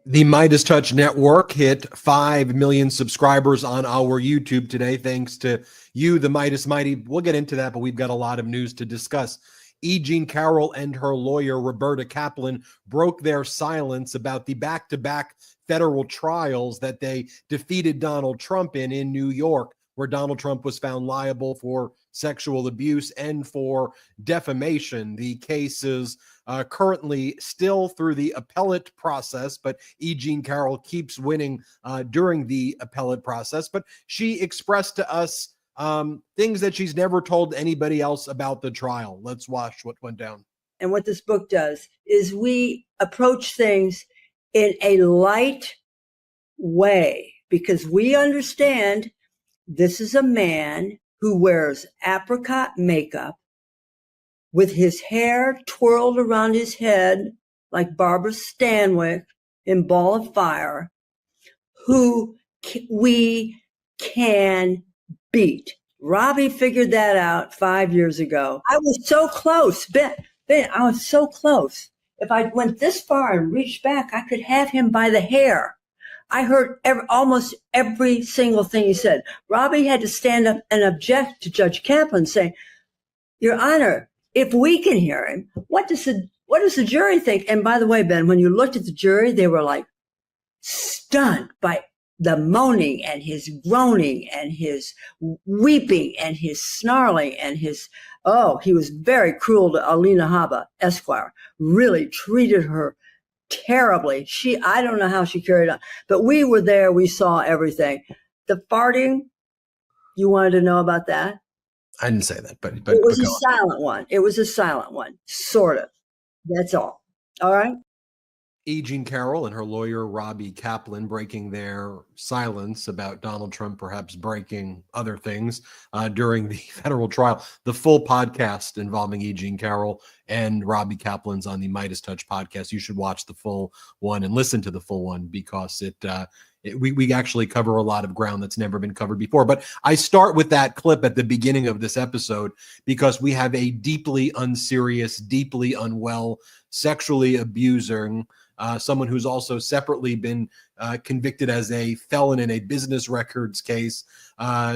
The MeidasTouch network hit 5 million subscribers on our YouTube today, thanks to you, the Meidas Mighty. We'll get into that, but we've got a lot of news to discuss. E. Jean Carroll and her lawyer, Roberta Kaplan, broke their silence about the back-to-back federal trials that they defeated Donald Trump in New York, where Donald Trump was found liable for sexual abuse and for defamation. The case is currently still through the appellate process, but E. Jean Carroll keeps winning during the appellate process. But she expressed to us things that she's never told anybody else about the trial. Let's watch what went down. And what this book does is we approach things in a light way because we understand this is a man who wears apricot makeup with his hair twirled around his head like Barbara Stanwyck in Ball of Fire, who we can beat. Robbie figured that out 5 years ago. I was so close, Ben, I was so close. If I went this far and reached back, I could have him by the hair. I heard almost every single thing he said. Robbie had to stand up and object to Judge Kaplan, saying, Your Honor, if we can hear him, what does the jury think? And by the way, Ben, when you looked at the jury, they were like stunned by the moaning and his groaning and his weeping and his snarling and his, he was very cruel to Alina Habba, Esquire, really treated her terribly. I don't know how she carried on, but we were there. We saw everything. The farting, you wanted to know about that? I didn't say that, but it was a silent one. It was a silent one, sort of. That's all. All right. E. Jean Carroll and her lawyer, Robbie Kaplan, breaking their silence about Donald Trump perhaps breaking other things during the federal trial. The full podcast involving E. Jean Carroll and Robbie Kaplan's on the MeidasTouch podcast. You should watch the full one and listen to the full one because we actually cover a lot of ground that's never been covered before. But I start with that clip at the beginning of this episode because we have a deeply unserious, deeply unwell, sexually abusing someone who's also separately been convicted as a felon in a business records case,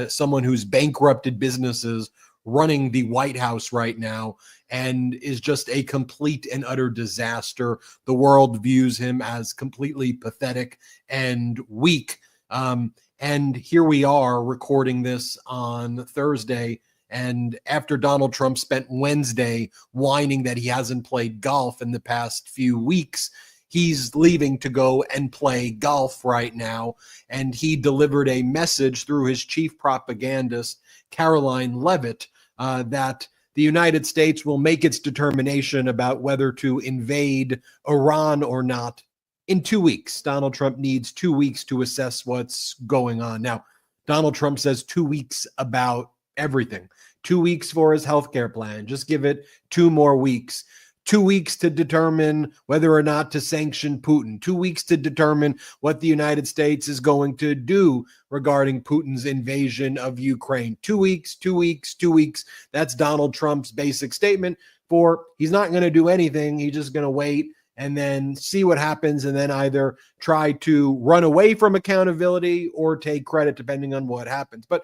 someone who's bankrupted businesses, running the White House right now, and is just a complete and utter disaster. The world views him as completely pathetic and weak. And here we are recording this on Thursday. And after Donald Trump spent Wednesday whining that he hasn't played golf in the past few weeks, he's leaving to go and play golf right now. And he delivered a message through his chief propagandist, Caroline Levitt, that the United States will make its determination about whether to invade Iran or not in 2 weeks. Donald Trump needs 2 weeks to assess what's going on. Now, Donald Trump says 2 weeks about everything. 2 weeks for his healthcare plan. Just give it 2 more weeks. 2 weeks to determine whether or not to sanction Putin. 2 weeks to determine what the United States is going to do regarding Putin's invasion of Ukraine. 2 weeks, 2 weeks, 2 weeks. That's Donald Trump's basic statement for he's not going to do anything. He's just going to wait and then see what happens and then either try to run away from accountability or take credit depending on what happens. But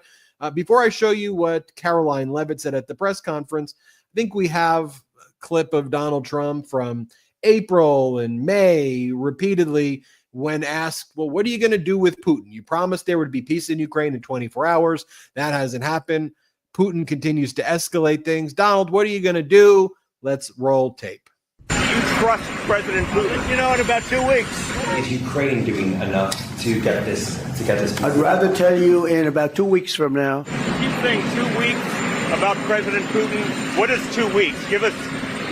before I show you what Caroline Levitt said at the press conference, I think we have clip of Donald Trump from April and May repeatedly when asked, well, what are you going to do with Putin? You promised there would be peace in Ukraine in 24 hours. That hasn't happened. Putin continues to escalate things. Donald, what are you going to do? Let's roll tape. You trust President Putin? You know, in about 2 weeks. Is Ukraine doing enough to get this peace? I'd rather tell you in about 2 weeks from now. Keep saying 2 weeks about President Putin. What is 2 weeks? Give us,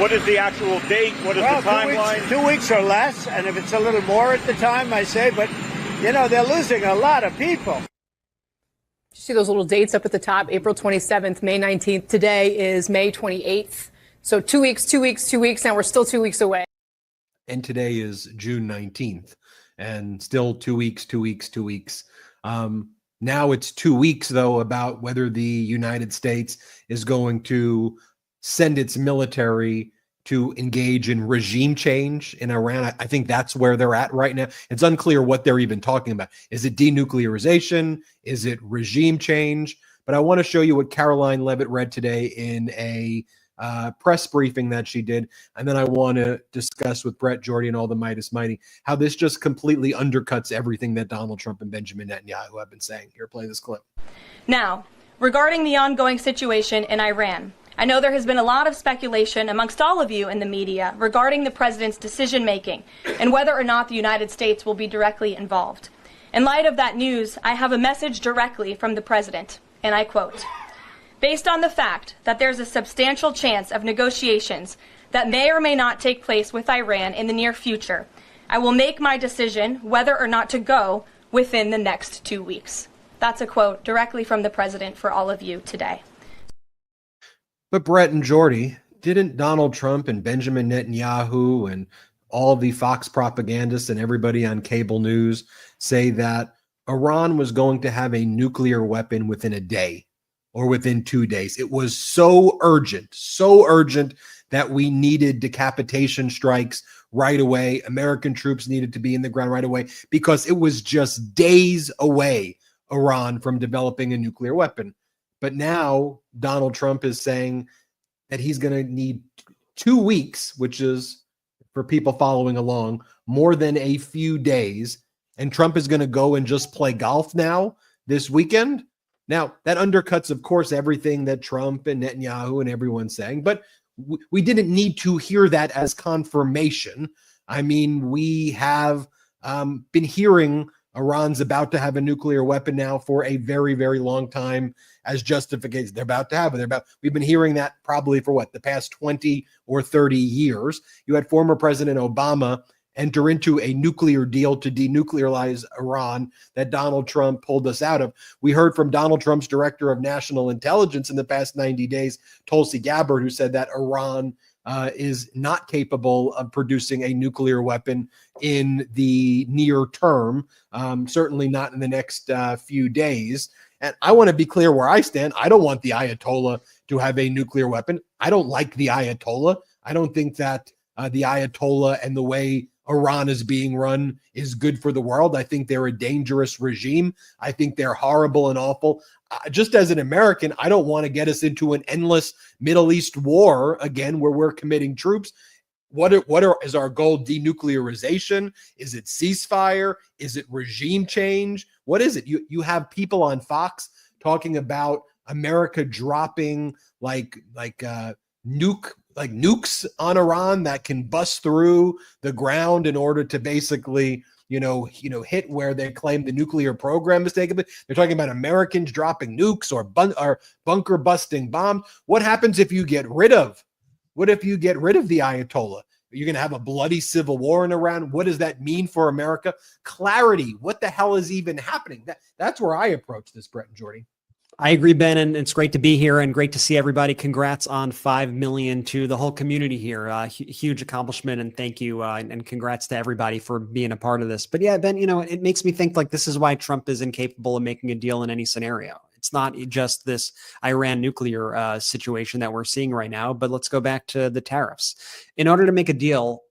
what is the actual date? What is the timeline? 2 weeks or less, and if it's a little more at the time, I say, but, you know, they're losing a lot of people. You see those little dates up at the top, April 27th, May 19th. Today is May 28th. So 2 weeks, 2 weeks, 2 weeks. Now we're still 2 weeks away. And today is June 19th and still 2 weeks, 2 weeks, 2 weeks. Now it's 2 weeks, though, about whether the United States is going to send its military to engage in regime change in Iran. I think that's where they're at right now. It's unclear what they're even talking about. Is it denuclearization? Is it regime change? But I want to show you what Caroline Levitt read today in a press briefing that she did. And then I want to discuss with Brett Jordy and all the Meidas Mighty how this just completely undercuts everything that Donald Trump and Benjamin Netanyahu have been saying. Here, play this clip. Now, regarding the ongoing situation in Iran, I know there has been a lot of speculation amongst all of you in the media regarding the president's decision-making and whether or not the United States will be directly involved. In light of that news, I have a message directly from the president, and I quote, "Based on the fact that there's a substantial chance of negotiations that may or may not take place with Iran in the near future, I will make my decision whether or not to go within the next 2 weeks." That's a quote directly from the president for all of you today. But Brett and Jordy, didn't Donald Trump and Benjamin Netanyahu and all the Fox propagandists and everybody on cable news say that Iran was going to have a nuclear weapon within a day or within 2 days? It was so urgent that we needed decapitation strikes right away. American troops needed to be in the ground right away because it was just days away, Iran, from developing a nuclear weapon. But now Donald Trump is saying that he's going to need 2 weeks, which is, for people following along, more than a few days. And Trump is going to go and just play golf now this weekend. Now, that undercuts, of course, everything that Trump and Netanyahu and everyone's saying. But we didn't need to hear that as confirmation. I mean, we have been hearing Iran's about to have a nuclear weapon now for a very, very long time as justification. They're about to have it. We've been hearing that probably for the past 20 or 30 years. You had former President Obama enter into a nuclear deal to denuclearize Iran that Donald Trump pulled us out of. We heard from Donald Trump's director of national intelligence in the past 90 days, Tulsi Gabbard, who said that Iran is not capable of producing a nuclear weapon in the near term, certainly not in the next few days. And I want to be clear where I stand. I don't want the Ayatollah to have a nuclear weapon. I don't like the Ayatollah. I don't think that the Ayatollah and the way Iran is being run is good for the world. I think they're a dangerous regime. I think they're horrible and awful. Just as an American, I don't want to get us into an endless Middle East war again, where we're committing troops. Is our goal? Denuclearization? Is it ceasefire? Is it regime change? What is it? You have people on Fox talking about America dropping nukes on Iran that can bust through the ground in order to basically, hit where they claim the nuclear program is taking. They're talking about Americans dropping nukes or bunker busting bombs. What happens if you get rid of? What if you get rid of the Ayatollah? You're going to have a bloody civil war in Iran. What does that mean for America? Clarity. What the hell is even happening? That's where I approach this, Brett and Jordy. I agree, Ben, and it's great to be here and great to see everybody. Congrats on 5 million to the whole community here. Huge accomplishment, and thank you, and congrats to everybody for being a part of this. But yeah, Ben, it makes me think this is why Trump is incapable of making a deal in any scenario. It's not just this Iran nuclear situation that we're seeing right now, but let's go back to the tariffs. In order to make a deal,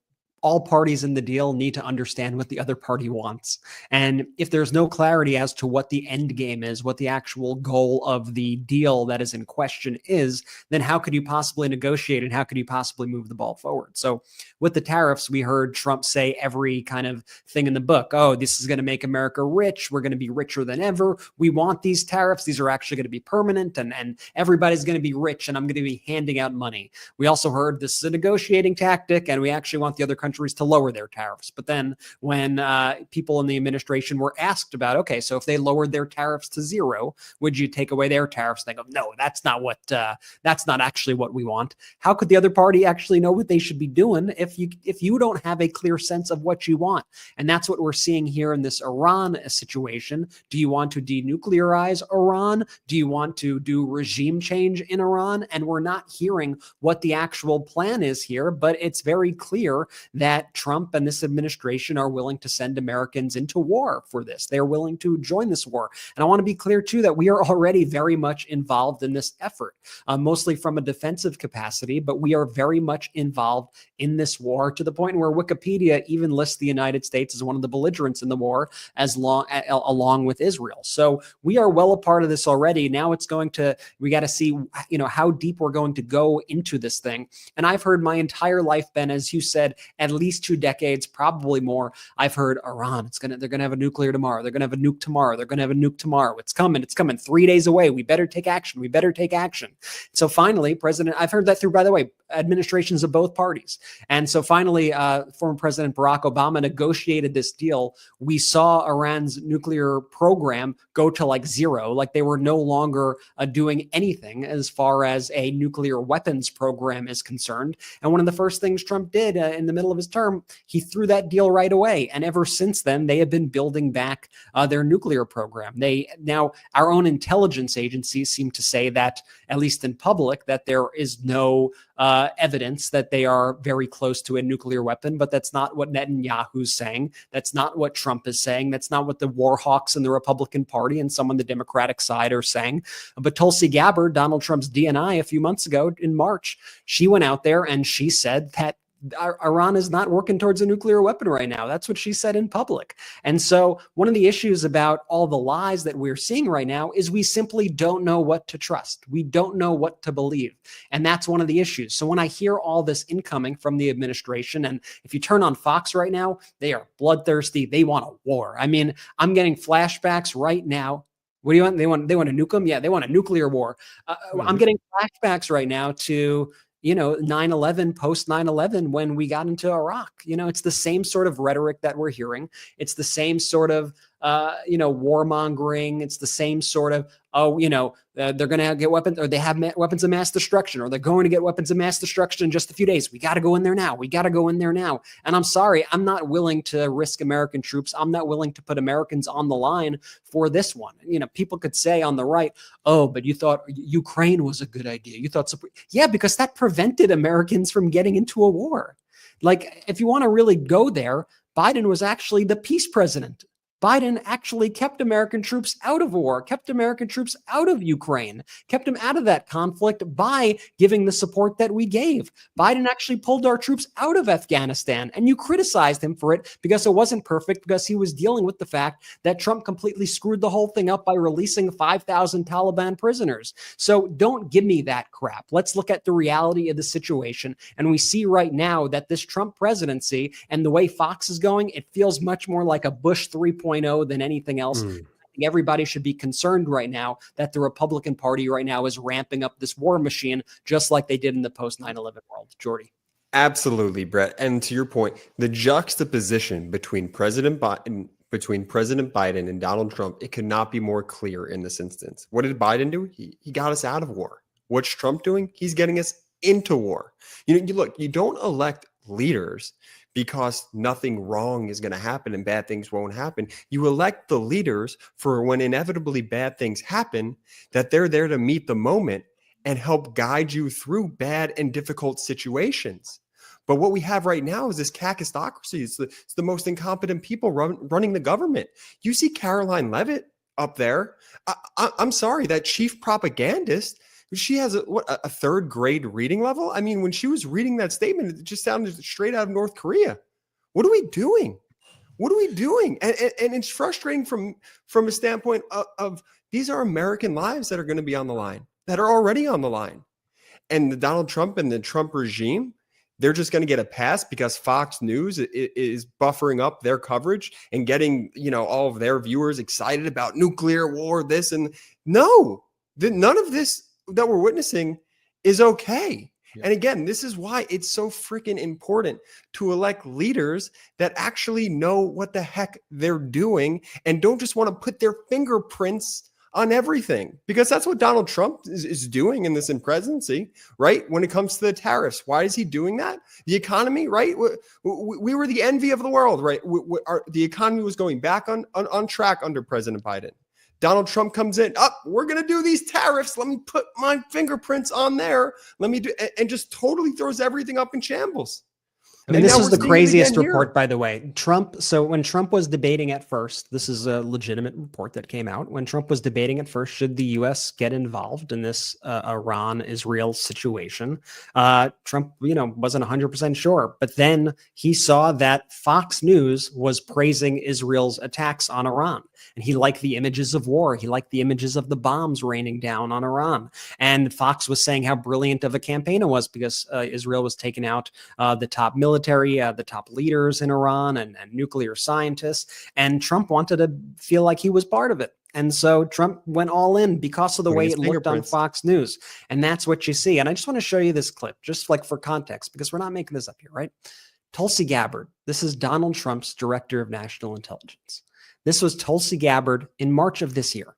all parties in the deal need to understand what the other party wants. And if there's no clarity as to what the end game is, what the actual goal of the deal that is in question is, then how could you possibly negotiate and how could you possibly move the ball forward? So with the tariffs, we heard Trump say every kind of thing in the book. Oh, this is going to make America rich. We're going to be richer than ever. We want these tariffs. These are actually going to be permanent and everybody's going to be rich and I'm going to be handing out money. We also heard this is a negotiating tactic and we actually want the other countries to lower their tariffs. But then when people in the administration were asked about, okay, so if they lowered their tariffs to zero, would you take away their tariffs? They go, no, that's not actually what we want. How could the other party actually know what they should be doing if you don't have a clear sense of what you want? And that's what we're seeing here in this Iran situation. Do you want to denuclearize Iran? Do you want to do regime change in Iran? And we're not hearing what the actual plan is here, but it's very clear that Trump and this administration are willing to send Americans into war for this. They're willing to join this war. And I want to be clear, too, that we are already very much involved in this effort, mostly from a defensive capacity, but we are very much involved in this war to the point where Wikipedia even lists the United States as one of the belligerents in the war along with Israel. So we are well a part of this already. Now we got to see, how deep we're going to go into this thing. And I've heard my entire life, Ben, as you said, at least 2 decades, probably more. I've heard Iran, they're going to have a nuclear tomorrow. They're going to have a nuke tomorrow. They're going to have a nuke tomorrow. It's coming 3 days away. We better take action. So finally, I've heard that through, by the way, administrations of both parties. And so finally, former President Barack Obama negotiated this deal. We saw Iran's nuclear program go to like zero, like they were no longer doing anything as far as a nuclear weapons program is concerned. And one of the first things Trump did in the middle of his term, he threw that deal right away. And ever since then, they have been building back their nuclear program. Now our own intelligence agencies seem to say that, at least in public, that there is no evidence that they are very close to a nuclear weapon, but that's not what Netanyahu's saying. That's not what Trump is saying. That's not what the war hawks in the Republican Party and some on the Democratic side are saying. But Tulsi Gabbard, Donald Trump's DNI a few months ago in March, she went out there and she said that Iran is not working towards a nuclear weapon right now. That's what she said in public. And so one of the issues about all the lies that we're seeing right now is we simply don't know what to trust. We don't know what to believe. And that's one of the issues. So when I hear all this incoming from the administration, and if you turn on Fox right now, they are bloodthirsty. They want a war. I mean, I'm getting flashbacks right now. What do you want? They want to nuke them? Yeah, they want a nuclear war. I'm getting flashbacks right now to 9/11, post 9/11, when we got into Iraq. It's the same sort of rhetoric that we're hearing. It's the same sort of, warmongering. It's the same sort of, they're going to get weapons, or they have weapons of mass destruction, or they're going to get weapons of mass destruction in just a few days. We got to go in there now. And I'm sorry, I'm not willing to risk American troops. I'm not willing to put Americans on the line for this one. People could say on the right, oh, but you thought Ukraine was a good idea. You thought, yeah, because that prevented Americans from getting into a war. Like, if you want to really go there, Biden was actually the peace president. Biden actually kept American troops out of war, kept American troops out of Ukraine, kept them out of that conflict by giving the support that we gave. Biden actually pulled our troops out of Afghanistan, and you criticized him for it because it wasn't perfect, because he was dealing with the fact that Trump completely screwed the whole thing up by releasing 5,000 Taliban prisoners. So don't give me that crap. Let's look at the reality of the situation. And we see right now that this Trump presidency and the way Fox is going, it feels much more like a Bush 3.0 than anything else. I think everybody should be concerned right now that the Republican Party right now is ramping up this war machine, just like they did in the post 9/11 world. Jordy. Absolutely, Brett. And to your point, the juxtaposition between President Biden and Donald Trump, it could not be more clear in this instance. What did Biden do? He got us out of war. What's Trump doing? He's getting us into war. You don't elect leaders because nothing wrong is going to happen and bad things won't happen. You elect the leaders for when inevitably bad things happen, that they're there to meet the moment and help guide you through bad and difficult situations. But what we have right now is this kakistocracy. It's the most incompetent people running the government. You see Caroline Levitt up there. I'm sorry, that chief propagandist, she has a third grade reading level. I mean, when she was reading that statement, it just sounded straight out of North Korea. What are we doing? And it's frustrating from a standpoint of these are American lives that are going to be on the line, that are already on the line. And the Donald Trump and the Trump regime, they're just going to get a pass because Fox News is buffering up their coverage and getting, all of their viewers excited about nuclear war, this and no, none of this that we're witnessing is okay. Yeah. And again, this is why it's so freaking important to elect leaders that actually know what the heck they're doing and don't just want to put their fingerprints on everything, because that's what Donald Trump is doing in this presidency, right? When it comes to the tariffs, why is he doing that? The economy, right? We were the envy of the world, right? The economy was going back on track under President Biden. Donald Trump comes in, we're going to do these tariffs. Let me put my fingerprints on there. Let me do, and just totally throws everything up in shambles. I mean, this is the craziest report, by the way. So when Trump was debating at first, this is a legitimate report that came out. When Trump was debating at first, should the U.S. get involved in this Iran-Israel situation? Trump, wasn't 100% sure. But then he saw that Fox News was praising Israel's attacks on Iran. And he liked the images of war. He liked the images of the bombs raining down on Iran. And Fox was saying how brilliant of a campaign it was because Israel was taking out the top military, the top leaders in Iran and nuclear scientists. And Trump wanted to feel like he was part of it. And so Trump went all in because of the way it looked on Fox News. And that's what you see. And I just want to show you this clip, just like for context, because we're not making this up here, right? Tulsi Gabbard. This is Donald Trump's director of national intelligence. This was Tulsi Gabbard in March of this year,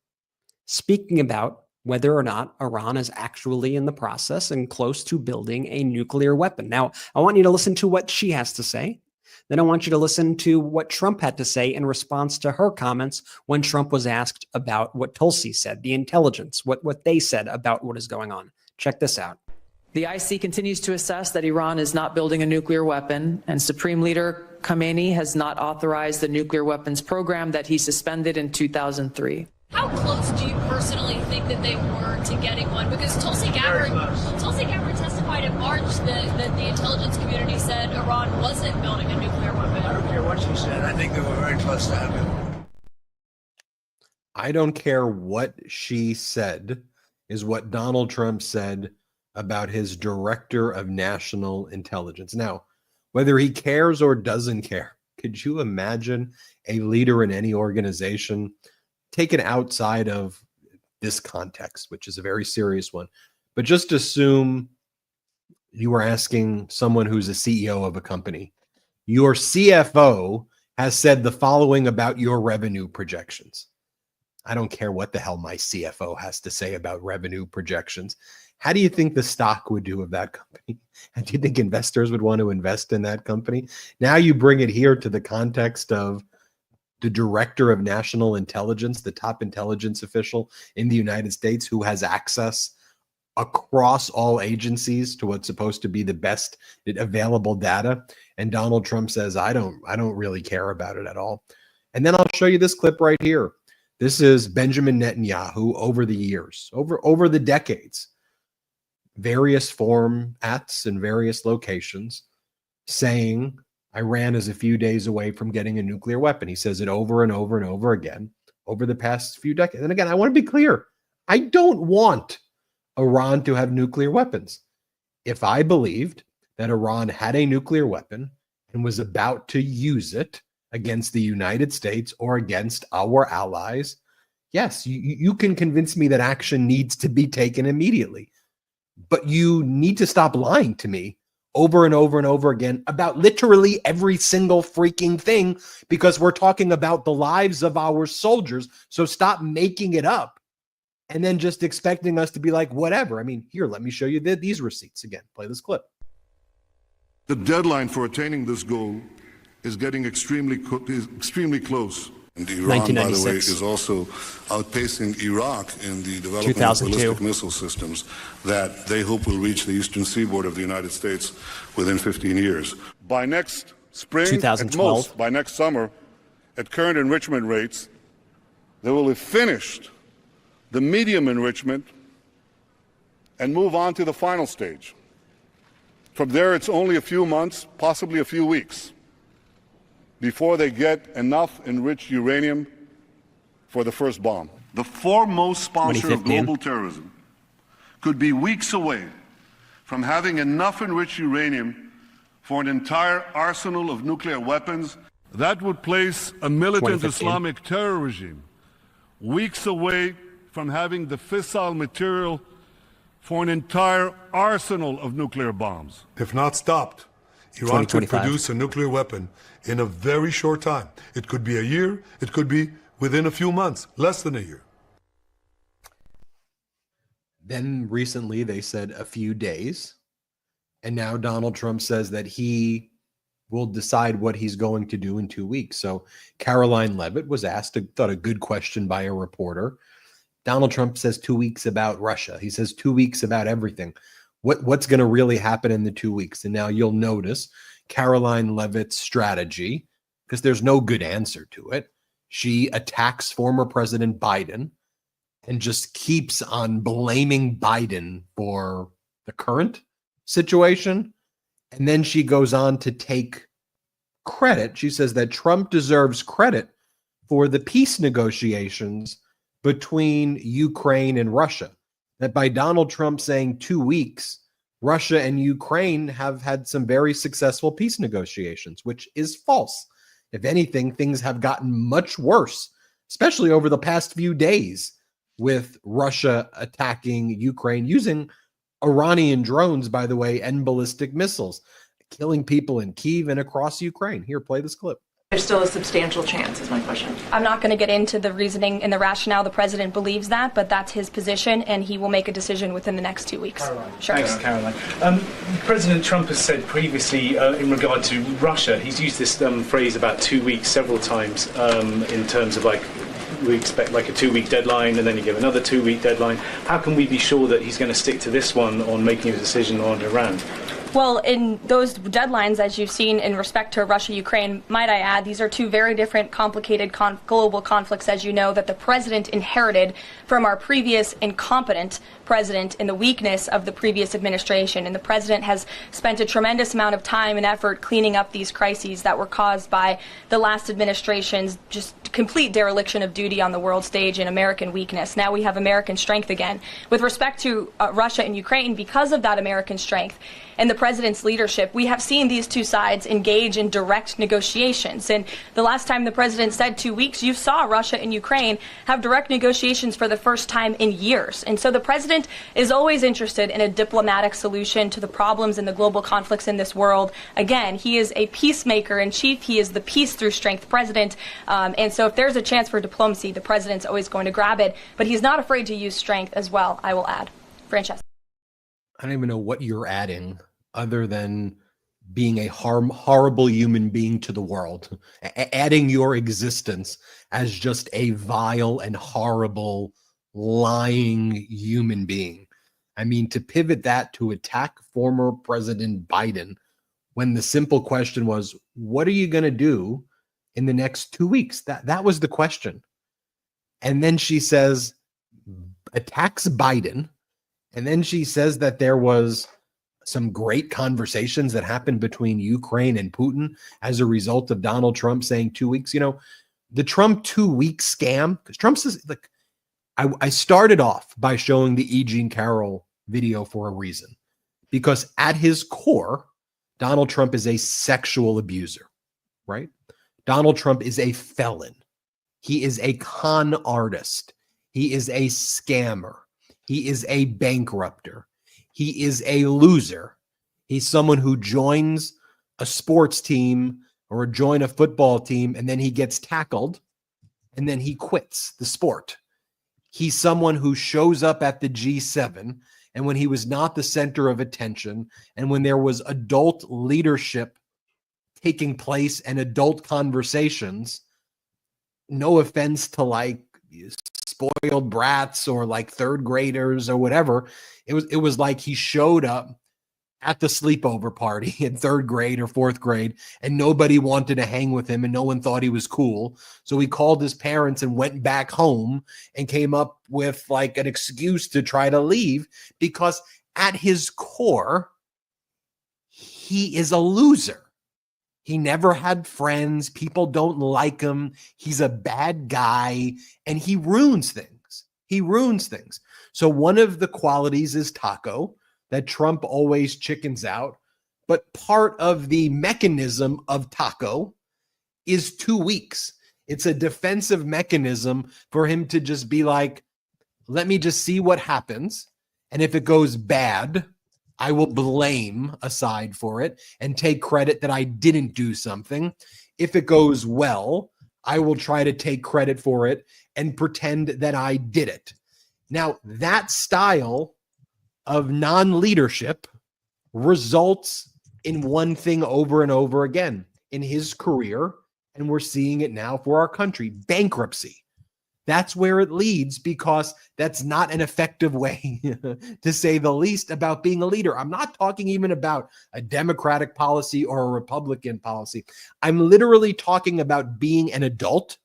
speaking about whether or not Iran is actually in the process and close to building a nuclear weapon. Now, I want you to listen to what she has to say. Then I want you to listen to what Trump had to say in response to her comments when Trump was asked about what Tulsi said, the intelligence, what they said about what is going on. Check this out. The IC continues to assess that Iran is not building a nuclear weapon, and Supreme Leader Khamenei has not authorized the nuclear weapons program that he suspended in 2003. How close do you personally think that they were to getting one? Because Tulsi Gabbard testified in March that the intelligence community said Iran wasn't building a nuclear weapon. I don't care what she said. I think they were very close to having it. I don't care what she said is what Donald Trump said about his director of national intelligence. Now, whether he cares or doesn't care, could you imagine a leader in any organization taken outside of this context, which is a very serious one, but just assume you were asking someone who's a CEO of a company, your CFO has said the following about your revenue projections. I don't care what the hell my CFO has to say about revenue projections. How do you think the stock would do of that company? And do you think investors would want to invest in that company? Now you bring it here to the context of the director of national intelligence, the top intelligence official in the United States who has access across all agencies to what's supposed to be the best available data. And Donald Trump says, I don't really care about it at all. And then I'll show you this clip right here. This is Benjamin Netanyahu over the years, over the decades, various formats in various locations saying Iran is a few days away from getting a nuclear weapon. He says it over and over and over again over the past few decades. And again, I want to be clear. I don't want Iran to have nuclear weapons. If I believed that Iran had a nuclear weapon and was about to use it against the United States or against our allies, yes, you can convince me that action needs to be taken immediately. But you need to stop lying to me over and over and over again about literally every single freaking thing, because we're talking about the lives of our soldiers. So stop making it up and then just expecting us to be like, whatever. I mean, here, let me show you these receipts again. Play this clip. The deadline for attaining this goal is getting extremely close. And Iran, by the way, is also outpacing Iraq in the development of ballistic missile systems that they hope will reach the eastern seaboard of the United States within 15 years. By next spring, at most, by next summer, at current enrichment rates, they will have finished the medium enrichment and move on to the final stage. From there, it's only a few months, possibly a few weeks, before they get enough enriched uranium for the first bomb. The foremost sponsor of global terrorism could be weeks away from having enough enriched uranium for an entire arsenal of nuclear weapons. That would place a militant Islamic terror regime weeks away from having the fissile material for an entire arsenal of nuclear bombs. If not stopped, Iran could produce a nuclear weapon in a very short time. It could be a year. It could be within a few months, less than a year. Then recently they said a few days. And now Donald Trump says that he will decide what he's going to do in 2 weeks. So Caroline Levitt was asked, thought a good question by a reporter. Donald Trump says 2 weeks about Russia. He says 2 weeks about everything. What's going to really happen in the 2 weeks? And now you'll notice Caroline Levitt's strategy, because there's no good answer to it. She attacks former President Biden and just keeps on blaming Biden for the current situation. And then she goes on to take credit. She says that Trump deserves credit for the peace negotiations between Ukraine and Russia. That by Donald Trump saying 2 weeks, Russia and Ukraine have had some very successful peace negotiations, which is false. If anything, things have gotten much worse, especially over the past few days, with Russia attacking Ukraine using Iranian drones, by the way, and ballistic missiles, killing people in Kyiv and across Ukraine. Here, play this clip. There's still a substantial chance, is my question. I'm not going to get into the reasoning and the rationale the president believes that, but that's his position, and he will make a decision within the next 2 weeks. Caroline. Sure. Thanks, Caroline. President Trump has said previously in regard to Russia, he's used this phrase about 2 weeks several times in terms of like, we expect like a 2 week deadline and then you give another 2 week deadline. How can we be sure that he's going to stick to this one on making a decision on Iran? Well, in those deadlines, as you've seen in respect to Russia, Ukraine, might I add, these are two very different, complicated global conflicts, as you know, that the president inherited from our previous incompetent president in the weakness of the previous administration. And the president has spent a tremendous amount of time and effort cleaning up these crises that were caused by the last administration's just complete dereliction of duty on the world stage and American weakness. Now we have American strength again. With respect to Russia and Ukraine, because of that American strength and the president's leadership, we have seen these two sides engage in direct negotiations. And the last time the president said 2 weeks, you saw Russia and Ukraine have direct negotiations for the first time in years. And so the president is always interested in a diplomatic solution to the problems and the global conflicts in this world. Again, he is a peacemaker in chief. He is the peace through strength president. And so if there's a chance for diplomacy, the president's always going to grab it. But he's not afraid to use strength as well, I will add. Francesca. I don't even know what you're adding other than being a horrible human being to the world, adding your existence as just a vile and horrible, lying human being. I mean, to pivot that to attack former President Biden when the simple question was, what are you going to do in the next 2 weeks? That was the question. And then she says, attacks Biden. And then she says that there was some great conversations that happened between Ukraine and Putin as a result of Donald Trump saying 2 weeks. You know, the Trump 2 week scam, because Trump says, like, I started off by showing the E. Jean Carroll video for a reason, because at his core, Donald Trump is a sexual abuser, right? Donald Trump is a felon. He is a con artist. He is a scammer. He is a bankrupter. He is a loser. He's someone who joins a sports team or join a football team, and then he gets tackled, and then he quits the sport. He's someone who shows up at the G7, and when he was not the center of attention, and when there was adult leadership taking place and adult conversations, no offense to like spoiled brats or like third graders or whatever, it was like he showed up at the sleepover party in third grade or fourth grade, and nobody wanted to hang with him and no one thought he was cool. So he called his parents and went back home and came up with like an excuse to try to leave, because at his core, he is a loser. He never had friends. People don't like him. He's a bad guy, and he ruins things. He ruins things. So one of the qualities is Taco, that Trump always chickens out. But part of the mechanism of Taco is 2 weeks. It's a defensive mechanism for him to just be like, let me just see what happens. And if it goes bad, I will blame aside for it and take credit that I didn't do something. If it goes well, I will try to take credit for it and pretend that I did it. Now, that style of non-leadership results in one thing over and over again in his career, and we're seeing it now for our country: bankruptcy. that's where it leads, because that's not an effective way, to say the least, about being a leader. I'm not talking even about a Democratic policy or a Republican policy. I'm literally talking about being an adult,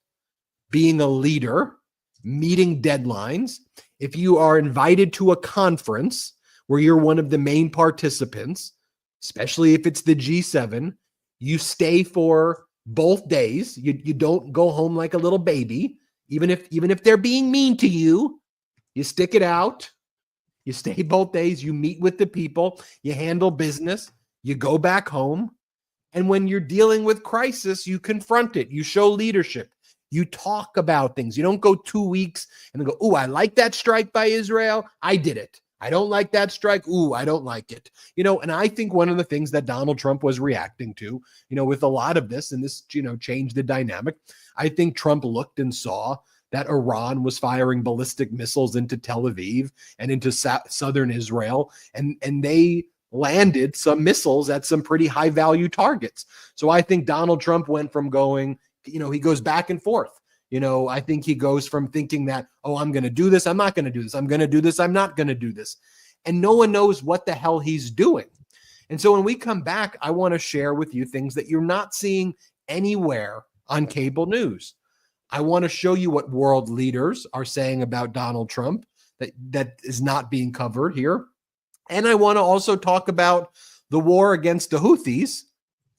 being a leader, meeting deadlines. If you are invited to a conference where you're one of the main participants, especially if it's the G7, you stay for both days. You don't go home like a little baby. Even if they're being mean to you, you stick it out. You stay both days. You meet with the people. You handle business. You go back home. And when you're dealing with crisis, you confront it. You show leadership. You talk about things. You don't go 2 weeks and then go, "Ooh, I like that strike by Israel. I did it. I don't like that strike. Ooh, I don't like it." And I think one of the things that Donald Trump was reacting to, with a lot of this, and this, changed the dynamic. I think Trump looked and saw that Iran was firing ballistic missiles into Tel Aviv and into southern Israel, and they landed some missiles at some pretty high value targets. So I think Donald Trump went from going, he goes back and forth. I think he goes from thinking that, oh, I'm going to do this, I'm not going to do this, I'm going to do this, I'm not going to do this. And no one knows what the hell he's doing. And so when we come back, I want to share with you things that you're not seeing anywhere on cable news. I want to show you what world leaders are saying about Donald Trump that is not being covered here. And I want to also talk about the war against the Houthis,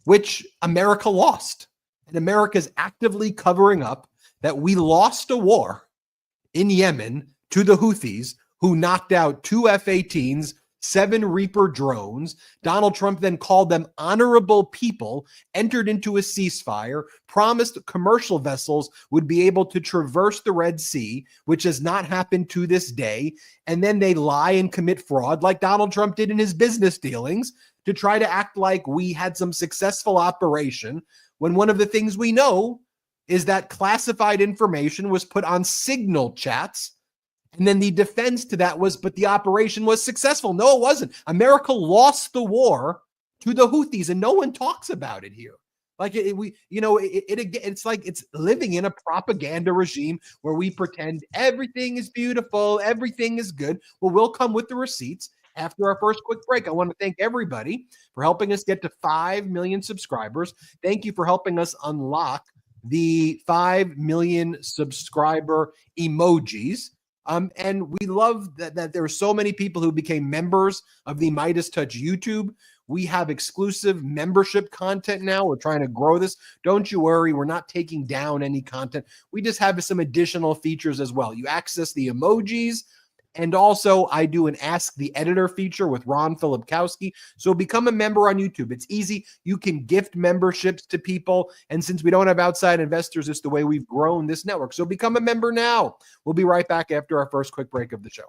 which America lost. And America is actively covering up that we lost a war in Yemen to the Houthis, who knocked out 2 F-18s, 7 Reaper drones. Donald Trump then called them honorable people, entered into a ceasefire, promised commercial vessels would be able to traverse the Red Sea, which has not happened to this day. And then they lie and commit fraud like Donald Trump did in his business dealings to try to act like we had some successful operation, when one of the things we know is that classified information was put on Signal chats. And then the defense to that was, but the operation was successful. No, it wasn't. America lost the war to the Houthis, and no one talks about it here. Like it's like it's living in a propaganda regime where we pretend everything is beautiful, everything is good. Well, we'll come with the receipts after our first quick break. I want to thank everybody for helping us get to 5 million subscribers. Thank you for helping us unlock the 5 million subscriber emojis. And we love that there are so many people who became members of the MeidasTouch YouTube. We have exclusive membership content now. We're trying to grow this. Don't you worry. We're not taking down any content. We just have some additional features as well. You access the emojis. And also, I do an Ask the Editor feature with Ron Filipkowski. So become a member on YouTube. It's easy. You can gift memberships to people. And since we don't have outside investors, it's the way we've grown this network. So become a member now. We'll be right back after our first quick break of the show.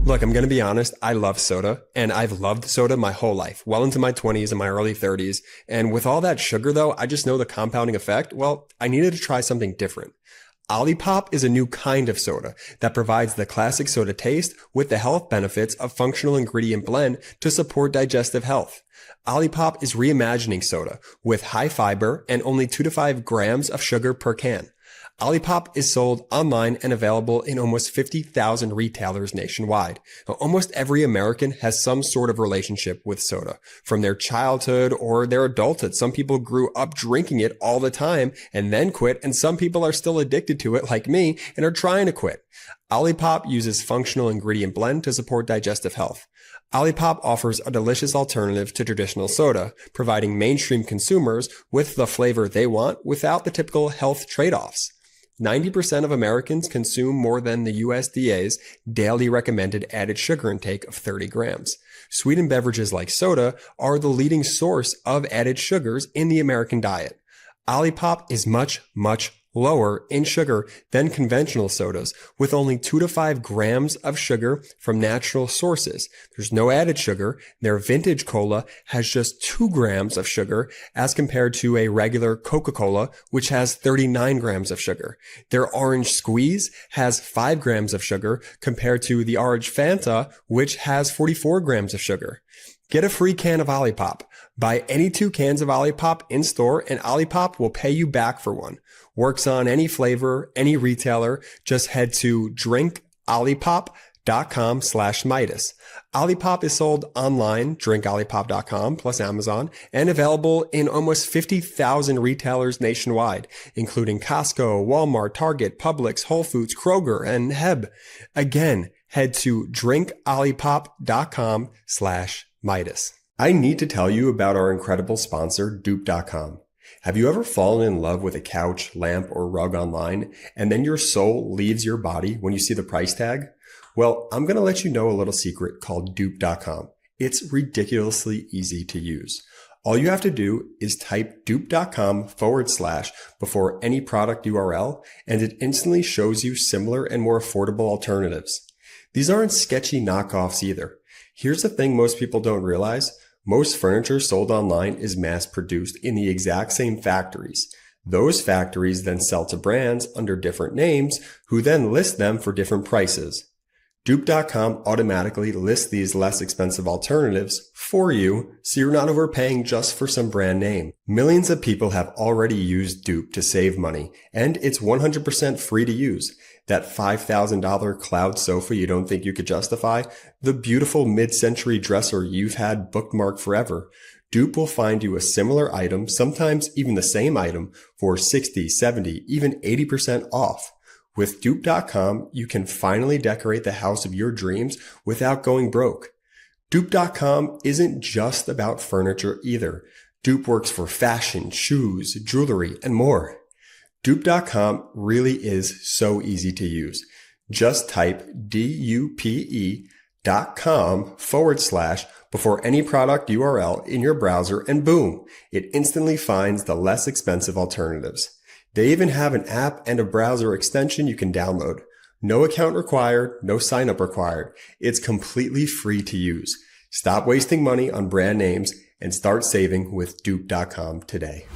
Look, I'm going to be honest. I love soda, and I've loved soda my whole life, well into my 20s and my early 30s. And with all that sugar, though, I just know the compounding effect. Well, I needed to try something different. Olipop is a new kind of soda that provides the classic soda taste with the health benefits of functional ingredient blend to support digestive health. Olipop is reimagining soda with high fiber and only 2 to 5 grams of sugar per can. Olipop is sold online and available in almost 50,000 retailers nationwide. Now, almost every American has some sort of relationship with soda, from their childhood or their adulthood. Some people grew up drinking it all the time and then quit, and some people are still addicted to it like me and are trying to quit. Olipop uses functional ingredient blend to support digestive health. Olipop offers a delicious alternative to traditional soda, providing mainstream consumers with the flavor they want without the typical health trade-offs. 90% of Americans consume more than the USDA's daily recommended added sugar intake of 30 grams. Sweetened beverages like soda are the leading source of added sugars in the American diet. Olipop is much, much lower in sugar than conventional sodas, with only 2 to 5 grams of sugar from natural sources. There's no added sugar. Their vintage cola has just 2 grams of sugar as compared to a regular Coca-Cola, which has 39 grams of sugar. Their orange squeeze has 5 grams of sugar compared to the orange Fanta, which has 44 grams of sugar. Get a free can of Olipop. Buy any 2 cans of Olipop in store and Olipop will pay you back for one. Works on any flavor, any retailer. Just head to drinkolipop.com/Meidas. Olipop is sold online, drinkolipop.com plus Amazon, and available in almost 50,000 retailers nationwide, including Costco, Walmart, Target, Publix, Whole Foods, Kroger, and Heb. Again, head to drinkolipop.com/Meidas. I need to tell you about our incredible sponsor, Dupe.com. Have you ever fallen in love with a couch, lamp, or rug online, and then your soul leaves your body when you see the price tag? Well, I'm going to let you know a little secret called Dupe.com. It's ridiculously easy to use. All you have to do is type dupe.com / before any product URL, and it instantly shows you similar and more affordable alternatives. These aren't sketchy knockoffs either. Here's the thing most people don't realize. Most furniture sold online is mass produced in the exact same factories. Those factories then sell to brands under different names who then list them for different prices. Dupe.com automatically lists these less expensive alternatives for you, so you're not overpaying just for some brand name. Millions of people have already used Dupe to save money, and it's 100% free to use. That $5,000 cloud sofa you don't think you could justify, the beautiful mid-century dresser you've had bookmarked forever. Dupe will find you a similar item, sometimes even the same item, for 60, 70, even 80% off. With Dupe.com, you can finally decorate the house of your dreams without going broke. Dupe.com isn't just about furniture either. Dupe works for fashion, shoes, jewelry, and more. Dupe.com really is so easy to use. Just type dupe.com / before any product URL in your browser and boom, it instantly finds the less expensive alternatives. They even have an app and a browser extension you can download. No account required, no sign up required. It's completely free to use. Stop wasting money on brand names and start saving with Dupe.com today.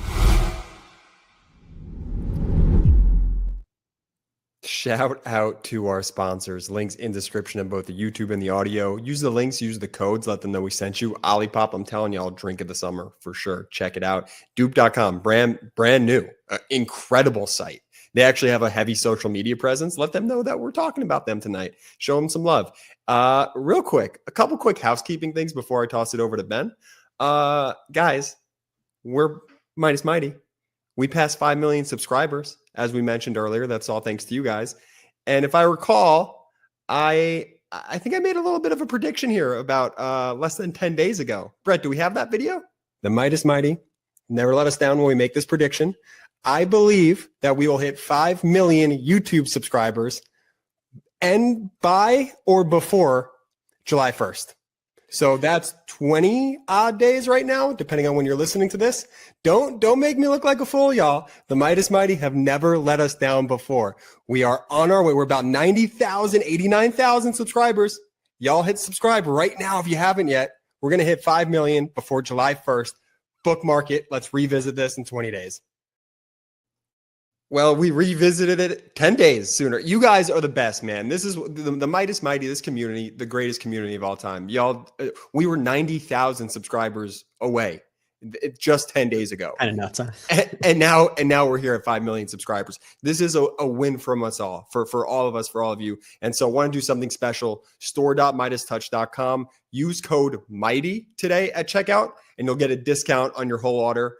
Shout out to our sponsors. Links in description of both the YouTube and the audio. Use the links, use the codes, let them know we sent you. Olipop, I'm telling you, I'll drink of the summer for sure. Check it out. Dupe.com, brand new, incredible site. They actually have a heavy social media presence. Let them know that we're talking about them tonight. Show them some love. Real quick, a couple quick housekeeping things before I toss it over to Ben. Guys, we're Meidas Mighty. We passed 5 million subscribers, as we mentioned earlier. That's all thanks to you guys. And if I recall, I think I made a little bit of a prediction here about less than 10 days ago. Brett, do we have that video? The Meidas Mighty never let us down when we make this prediction. I believe that we will hit 5 million YouTube subscribers and by or before July 1st. So that's 20 odd days right now, depending on when you're listening to this. Don't make me look like a fool, y'all. The Meidas Mighty have never let us down before. We are on our way. We're about 90,000, 89,000 subscribers. Y'all hit subscribe right now if you haven't yet. We're going to hit 5 million before July 1st. Bookmark it. Let's revisit this in 20 days. Well, we revisited it 10 days sooner. You guys are the best, man. This is the Meidas Mighty, this community, the greatest community of all time. Y'all, we were 90,000 subscribers away just 10 days ago. Kind of nuts, huh? and now we're here at 5 million subscribers. This is a win from us all, for all of us, for all of you. And so I want to do something special. Store.MeidasTouch.com. Use code MIGHTY today at checkout, and you'll get a discount on your whole order.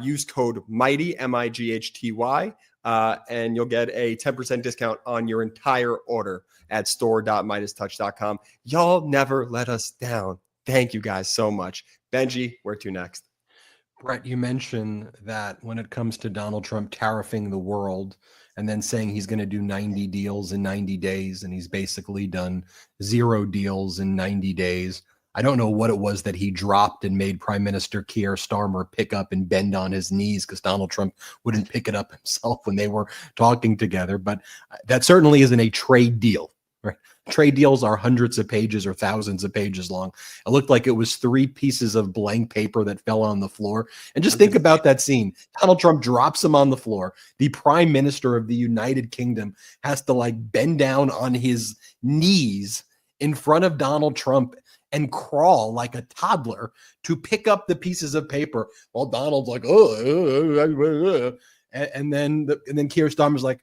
Use code MIGHTY, MIGHTY. And you'll get a 10% discount on your entire order at store.MeidasTouch.com. Y'all never let us down. Thank you guys so much. Benji, where to next? Brett, you mentioned that when it comes to Donald Trump tariffing the world and then saying he's going to do 90 deals in 90 days, and he's basically done 0 deals in 90 days. I don't know what it was that he dropped and made Prime Minister Keir Starmer pick up and bend on his knees because Donald Trump wouldn't pick it up himself when they were talking together. But that certainly isn't a trade deal. Right? Trade deals are hundreds of pages or thousands of pages long. It looked like it was 3 pieces of blank paper that fell on the floor. And just think about that scene. Donald Trump drops him on the floor. The Prime Minister of the United Kingdom has to bend down on his knees in front of Donald Trump and crawl like a toddler to pick up the pieces of paper while Donald's like, oh, and then Keir Starmer's like,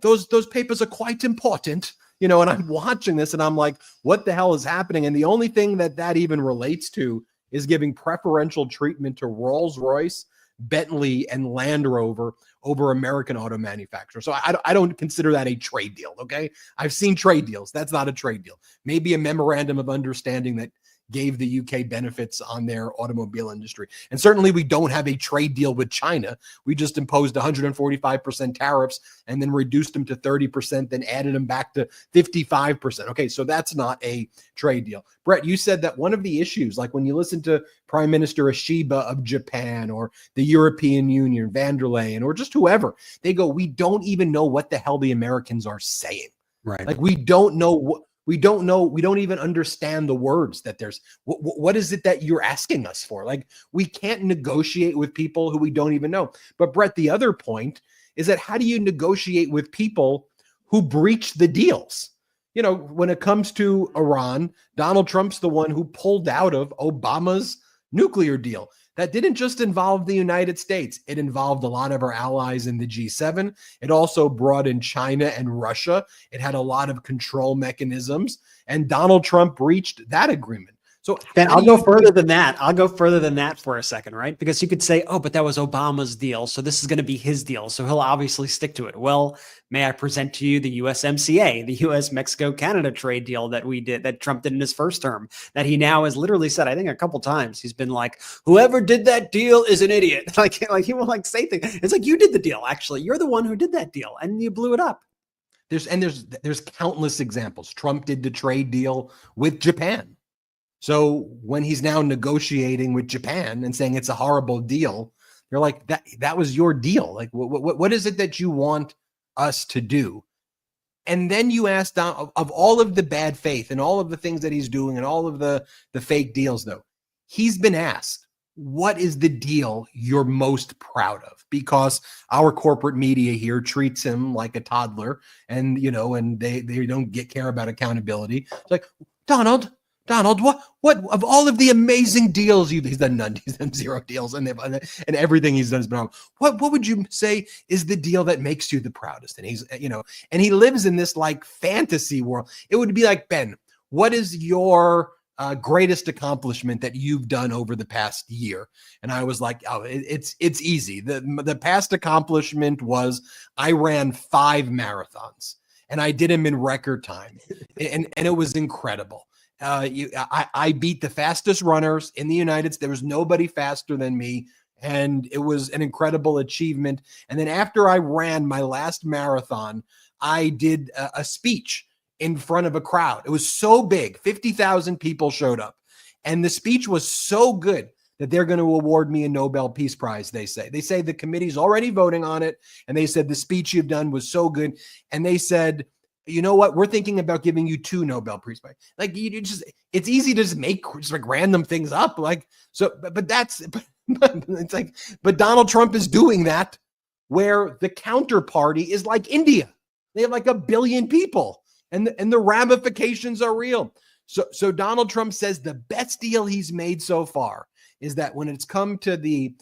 those papers are quite important, and I'm watching this and I'm like, what the hell is happening? And the only thing that even relates to is giving preferential treatment to Rolls-Royce, Bentley, and Land Rover over American auto manufacturers. So I don't consider that a trade deal, okay? I've seen trade deals. That's not a trade deal. Maybe a memorandum of understanding that gave the UK benefits on their automobile industry. And certainly we don't have a trade deal with China. We just imposed 145% tariffs and then reduced them to 30%, then added them back to 55%. Okay, so that's not a trade deal. Brett, you said that one of the issues, like when you listen to Prime Minister Ashiba of Japan or the European Union, van der Leyen, or just whoever, they go, we don't even know what the hell the Americans are saying. Right. Like we don't know what. We don't know. We don't even understand the words that there's. What is it that you're asking us for? Like, we can't negotiate with people who we don't even know. But Brett, the other point is that how do you negotiate with people who breach the deals? When it comes to Iran, Donald Trump's the one who pulled out of Obama's nuclear deal. That didn't just involve the United States. It involved a lot of our allies in the G7. It also brought in China and Russia. It had a lot of control mechanisms, and Donald Trump breached that agreement. So Ben, I'll go further than that. I'll go further than that for a second, right? Because you could say, oh, but that was Obama's deal, so this is going to be his deal, so he'll obviously stick to it. Well, may I present to you the USMCA, the US-Mexico-Canada trade deal that we did, that Trump did in his first term, that he now has literally said, I think a couple times, he's been like, whoever did that deal is an idiot. Like he will say things. It's like, you did the deal, actually. You're the one who did that deal, and you blew it up. There's countless examples. Trump did the trade deal with Japan. So when he's now negotiating with Japan and saying it's a horrible deal, they're like, that was your deal. Like, what is it that you want us to do? And then you ask Don, of all of the bad faith and all of the things that he's doing and all of the fake deals, though, he's been asked, what is the deal you're most proud of? Because our corporate media here treats him like a toddler, and they don't care about accountability. It's like, Donald, what of all of the amazing deals he's done none, he's done zero deals, and everything he's done has been wrong. What would you say is the deal that makes you the proudest? And he's and he lives in this like fantasy world. It would be like, Ben, what is your greatest accomplishment that you've done over the past year? And I was like, oh, it's easy. The past accomplishment was I ran 5 marathons and I did them in record time, and it was incredible. I beat the fastest runners in the United States. There was nobody faster than me, and it was an incredible achievement. And then after I ran my last marathon, I did a speech in front of a crowd. It was so big, 50,000 people showed up, and the speech was so good that they're going to award me a Nobel Peace Prize. They say the committee's already voting on it, and they said the speech you've done was so good, and they said, you know what? We're thinking about giving you 2 Nobel Peace Prizes. Like it's easy to just make just like random things up. Like, so, but it's like, but Donald Trump is doing that where the counterparty is like India. They have like 1 billion people, and the ramifications are real. So Donald Trump says the best deal he's made so far is that when it's come to the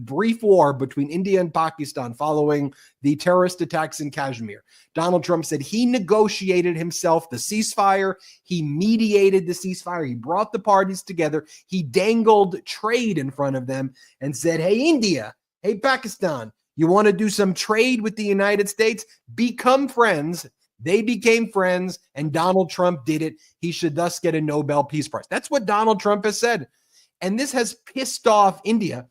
brief war between India and Pakistan following the terrorist attacks in Kashmir, Donald Trump said he negotiated himself the ceasefire. He mediated the ceasefire. He brought the parties together. He dangled trade in front of them and said, hey, India, hey, Pakistan, you want to do some trade with the United States? Become friends. They became friends, and Donald Trump did it. He should thus get a Nobel Peace Prize. That's what Donald Trump has said. And this has pissed off India.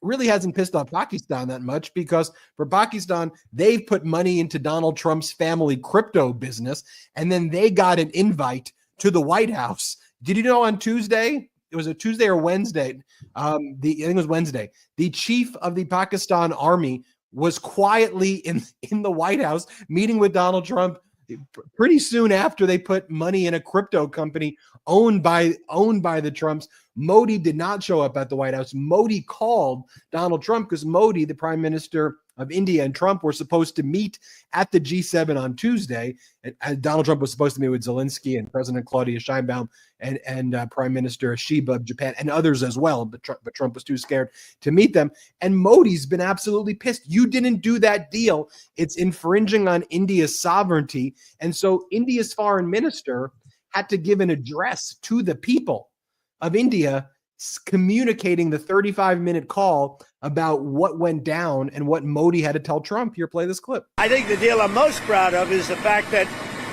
Really hasn't pissed off Pakistan that much, because for Pakistan, they've put money into Donald Trump's family crypto business, and then they got an invite to the White House. Did you know on Tuesday? It was a Tuesday or Wednesday. I think it was Wednesday. The chief of the Pakistan army was quietly in the White House meeting with Donald Trump pretty soon after they put money in a crypto company owned by the Trumps. Modi did not show up at the White House. Modi called Donald Trump because Modi, the prime minister of India and Trump were supposed to meet at the G7 on Tuesday. And Donald Trump was supposed to meet with Zelensky and President Claudia Sheinbaum and Prime Minister Shiba of Japan and others as well. But Trump was too scared to meet them. And Modi's been absolutely pissed. You didn't do that deal. It's infringing on India's sovereignty. And so India's foreign minister had to give an address to the people of India, communicating the 35-minute call about what went down and what Modi had to tell Trump. Here, play this clip. I think the deal I'm most proud of is the fact that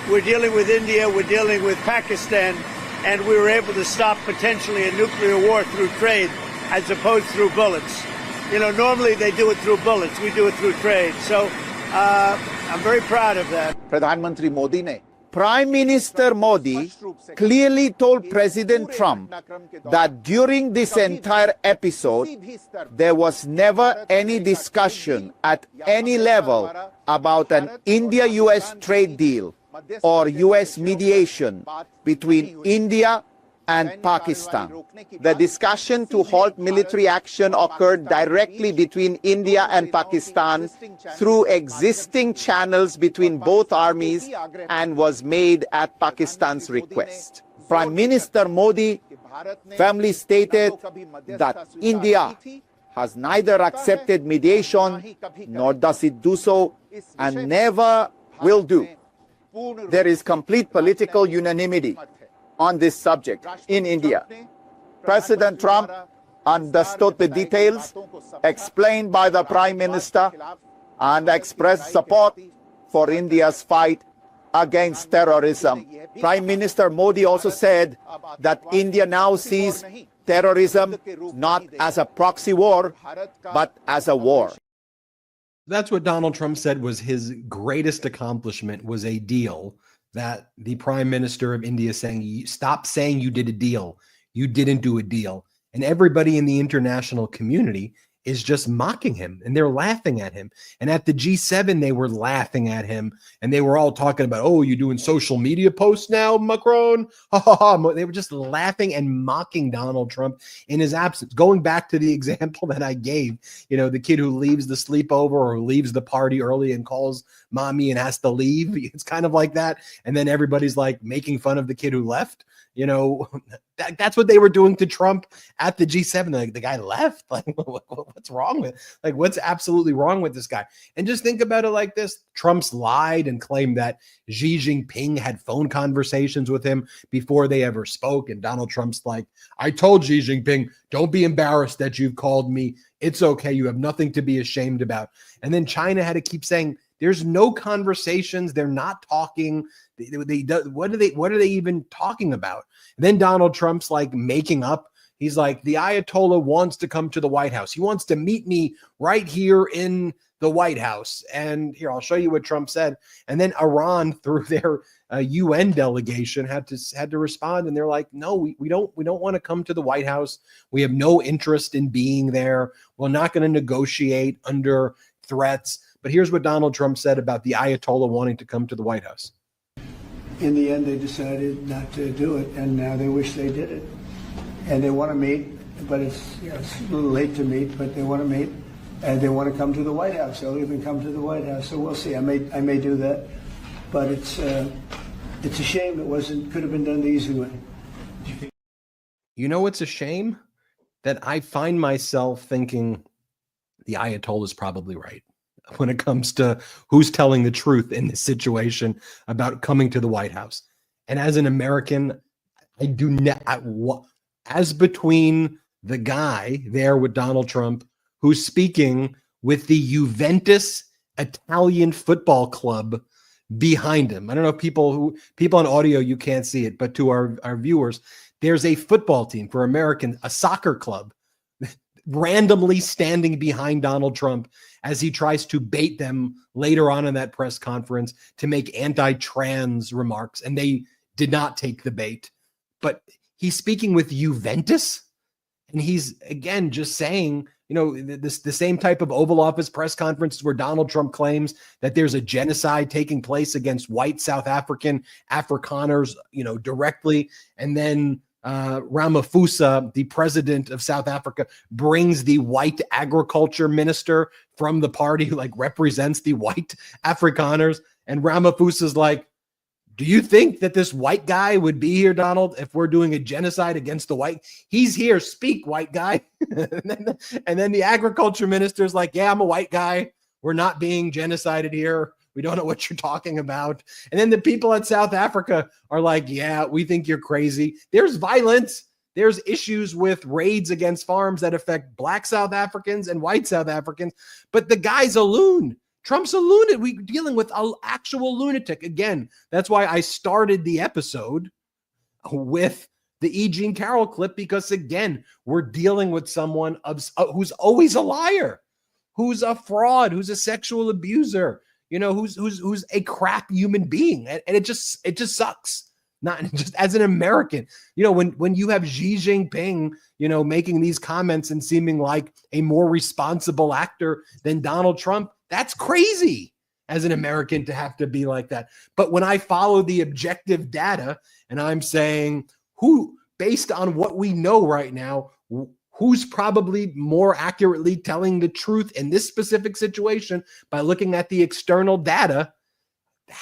we're dealing with India, we're dealing with Pakistan, and we were able to stop potentially a nuclear war through trade as opposed through bullets. You know, normally they do it through bullets. We do it through trade. So I'm very proud of that. Pradhan Mantri Modi ne Prime Minister Modi clearly told President Trump that during this entire episode, there was never any discussion at any level about an India-US trade deal or US mediation between India and Pakistan. The discussion to halt military action occurred directly between India and Pakistan through existing channels between both armies and was made at Pakistan's request. Prime Minister Modi firmly stated that India has neither accepted mediation nor does it do so and never will do. There is complete political unanimity on this subject in India. President Trump understood the details explained by the Prime Minister and expressed support for India's fight against terrorism. Prime Minister Modi also said that India now sees terrorism not as a proxy war, but as a war. That's what Donald Trump said was his greatest accomplishment, was a deal that the Prime Minister of India saying, stop saying you did a deal. You didn't do a deal. And everybody in the international community is just mocking him and they're laughing at him. And at the G7, they were laughing at him and they were all talking about, oh, you're doing social media posts now, Macron? They were just laughing and mocking Donald Trump in his absence. Going back to the example that I gave, you know, the kid who leaves the sleepover or leaves the party early and calls mommy and has to leave. It's kind of like that. And then everybody's like making fun of the kid who left. You know, that's what they were doing to Trump at the G7. Like, the guy left. Like, what's wrong with? Like, what's absolutely wrong with this guy? And just think about it like this: Trump's lied and claimed that Xi Jinping had phone conversations with him before they ever spoke. And Donald Trump's like, I told Xi Jinping, don't be embarrassed that you've called me. It's okay. You have nothing to be ashamed about. And then China had to keep saying, there's no conversations. They're not talking. What are they even talking about? And then Donald Trump's like making up. He's like, the Ayatollah wants to come to the White House. He wants to meet me right here in the White House. And here, I'll show you what Trump said. And then Iran, through their UN delegation, had to respond. And they're like, no, we don't want to come to the White House. We have no interest in being there. We're not going to negotiate under threats. But here's what Donald Trump said about the Ayatollah wanting to come to the White House. In the end, they decided not to do it, and now they wish they did it. And they want to meet, but it's a little late to meet, but they want to meet, and they want to come to the White House. They'll even come to the White House, so we'll see. I may do that, but it's a shame could have been done the easy way. You know what's a shame? That I find myself thinking the Ayatollah is probably right when it comes to who's telling the truth in this situation about coming to the White House. And as an American, I do not, as between the guy there with Donald Trump, who's speaking with the Juventus Italian football club behind him. I don't know if people on audio, you can't see it, but to our viewers, there's a football team for Americans, a soccer club, randomly standing behind Donald Trump as he tries to bait them later on in that press conference to make anti-trans remarks. And they did not take the bait. But he's speaking with Juventus, and he's, again, just saying, you know, the same type of Oval Office press conferences where Donald Trump claims that there's a genocide taking place against white South African Afrikaners, you know, directly. And then Ramaphosa, the president of South Africa, brings the white agriculture minister from the party who like represents the white Afrikaners. And Ramaphosa's like, do you think that this white guy would be here, Donald, if we're doing a genocide against the white? He's here. Speak, white guy. and then the agriculture minister's like, yeah, I'm a white guy. We're not being genocided here. We don't know what you're talking about. And then the people at South Africa are like, yeah, we think you're crazy. There's violence. There's issues with raids against farms that affect black South Africans and white South Africans. But the guy's a loon. Trump's a lunatic. We're dealing with an actual lunatic. Again, that's why I started the episode with the E. Jean Carroll clip, because, again, we're dealing with someone who's always a liar, who's a fraud, who's a sexual abuser, who's a crap human being. And it just sucks. Not just as an American, when you have Xi Jinping, making these comments and seeming like a more responsible actor than Donald Trump, that's crazy as an American to have to be like that. But when I follow the objective data and I'm saying based on what we know right now, who's probably more accurately telling the truth in this specific situation by looking at the external data,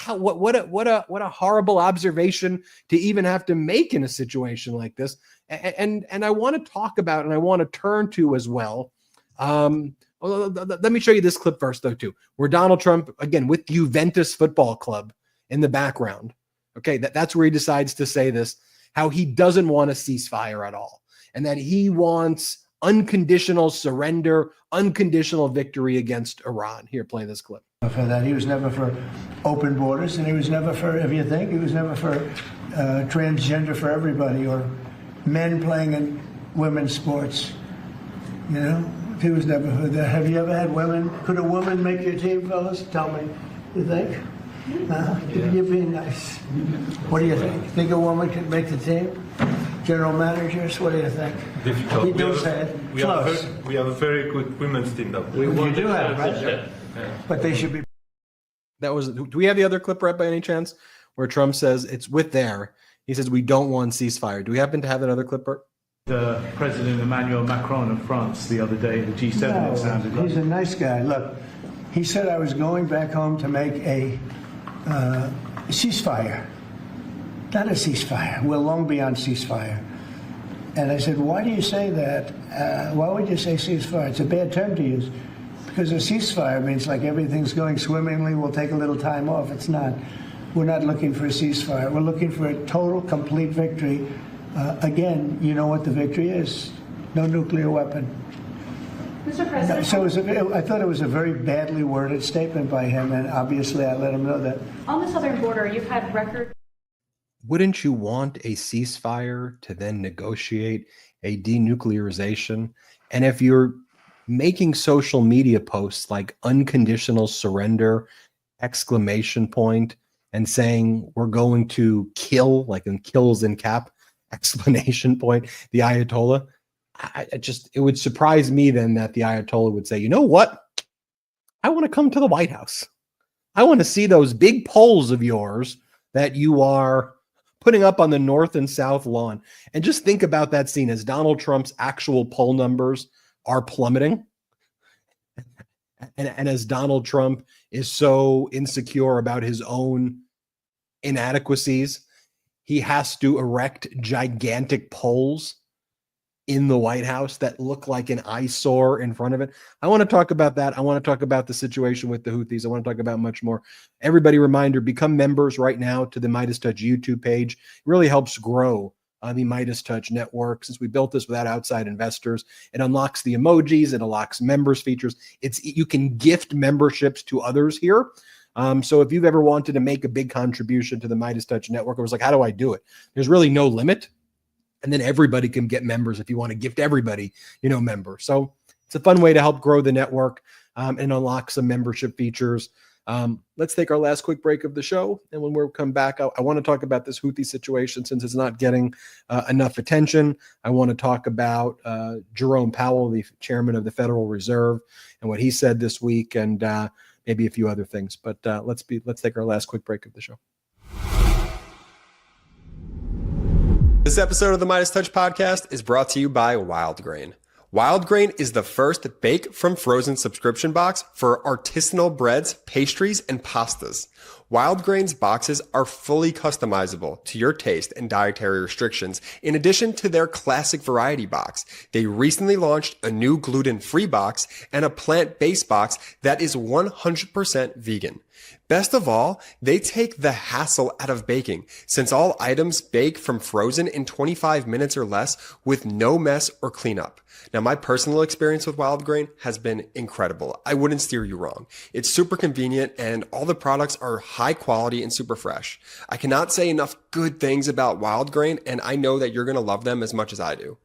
what a horrible observation to even have to make in a situation like this. And I want to talk about, and I want to turn to as well. Let me show you this clip first, though, too, where Donald Trump, again, with Juventus Football Club in the background. Okay, that's where he decides to say this, how he doesn't want a ceasefire at all, and that he wants unconditional surrender, unconditional victory against Iran. Here, play this clip. For that, he was never for open borders, and he was never for, if you think, he was never for transgender for everybody, or men playing in women's sports. He was never for that. Have you ever had women? Could a woman make your team, fellas? Tell me. You think? You're being nice. What do you think? Think a woman could make the team? General managers, what do you think? Difficult. You do say it. We have a very good women's team, though. You do have, right? Yeah. But they should be. Do we have the other clip, Brett, by any chance, where Trump says it's with there? He says we don't want ceasefire. Do we happen to have that other clip, Brett? The President Emmanuel Macron of France the other day, the G7, No, it sounded like. he's a nice guy. Look, he said I was going back home to make a ceasefire. Not a ceasefire. We're long beyond ceasefire. And I said, why do you say that? Why would you say ceasefire? It's a bad term to use. Because a ceasefire means like everything's going swimmingly, we'll take a little time off. It's not. We're not looking for a ceasefire. We're looking for a total, complete victory. Again, you know what the victory is. No nuclear weapon. Mr. President. So I thought it was a very badly worded statement by him, and obviously I let him know that. On the southern border, you've had record. Wouldn't you want a ceasefire to then negotiate a denuclearization? And if you're making social media posts like unconditional surrender, ! And saying we're going to kill, like in kills in cap, ! The Ayatollah, it would surprise me then that the Ayatollah would say, you know what? I want to come to the White House. I want to see those big poles of yours that you are putting up on the north and south lawn. And just think about that scene as Donald Trump's actual poll numbers are plummeting. And as Donald Trump is so insecure about his own inadequacies, he has to erect gigantic poles in the White House that look like an eyesore in front of it. I want to talk about that. I want to talk about the situation with the Houthis. I want to talk about much more. Everybody, reminder, become members right now to the MeidasTouch YouTube page. It really helps grow the MeidasTouch network. Since we built this without outside investors, it unlocks the emojis, it unlocks members features. You can gift memberships to others here. So if you've ever wanted to make a big contribution to the MeidasTouch network, it was like, how do I do it? There's really no limit. And then everybody can get members if you want to gift everybody, members. So it's a fun way to help grow the network and unlock some membership features. Let's take our last quick break of the show. And when we come back, I want to talk about this Houthi situation since it's not getting enough attention. I want to talk about Jerome Powell, the chairman of the Federal Reserve, and what he said this week, and maybe a few other things. But let's take our last quick break of the show. This episode of the MeidasTouch podcast is brought to you by Wild Grain. Wild Grain is the first bake from frozen subscription box for artisanal breads, pastries, and pastas. Wild Grain's boxes are fully customizable to your taste and dietary restrictions. In addition to their classic variety box, they recently launched a new gluten-free box and a plant-based box that is 100% vegan. Best of all, they take the hassle out of baking, since all items bake from frozen in 25 minutes or less with no mess or cleanup. Now, my personal experience with Wild Grain has been incredible. I wouldn't steer you wrong. It's super convenient and all the products are high quality and super fresh. I cannot say enough good things about Wild Grain, and I know that you're going to love them as much as I do.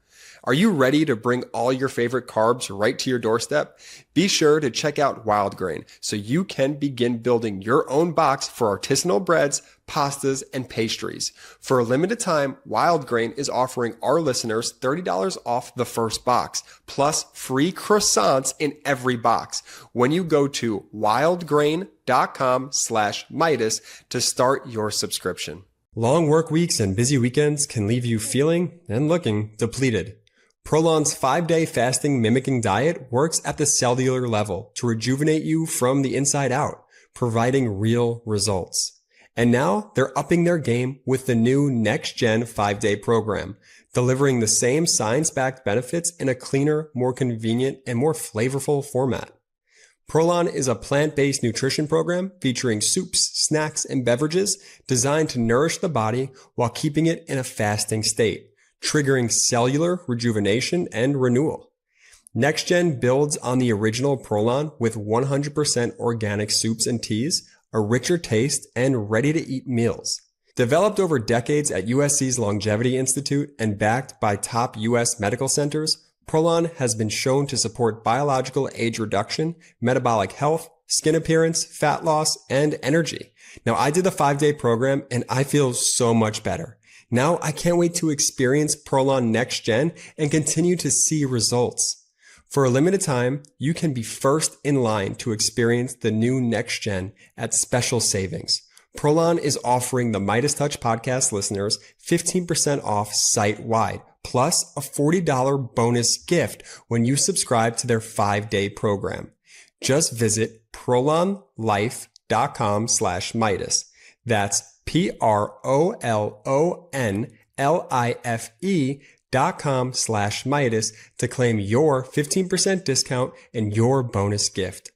Are you ready to bring all your favorite carbs right to your doorstep? Be sure to check out Wild Grain so you can begin building your own box for artisanal breads, pastas, and pastries. For a limited time, Wild Grain is offering our listeners $30 off the first box, plus free croissants in every box when you go to wildgrain.com/Meidas to start your subscription. Long work weeks and busy weekends can leave you feeling and looking depleted. Prolon's 5-day fasting mimicking diet works at the cellular level to rejuvenate you from the inside out, providing real results. And now they're upping their game with the new Next Gen 5-day program, delivering the same science-backed benefits in a cleaner, more convenient, and more flavorful format. Prolon is a plant-based nutrition program featuring soups, snacks, and beverages designed to nourish the body while keeping it in a fasting state, triggering cellular rejuvenation and renewal. NextGen builds on the original Prolon with 100% organic soups and teas, a richer taste, and ready-to-eat meals. Developed over decades at USC's Longevity Institute and backed by top US medical centers, Prolon has been shown to support biological age reduction, metabolic health, skin appearance, fat loss, and energy. Now, I did the 5-day program and I feel so much better. Now I can't wait to experience Prolon Next Gen and continue to see results. For a limited time, you can be first in line to experience the new Next Gen at special savings. Prolon is offering the MeidasTouch podcast listeners 15% off site-wide, plus a $40 bonus gift when you subscribe to their 5-day program. Just visit prolonlife.com/Meidas. That's prolonlife.com/Meidas to claim your 15% discount and your bonus gift.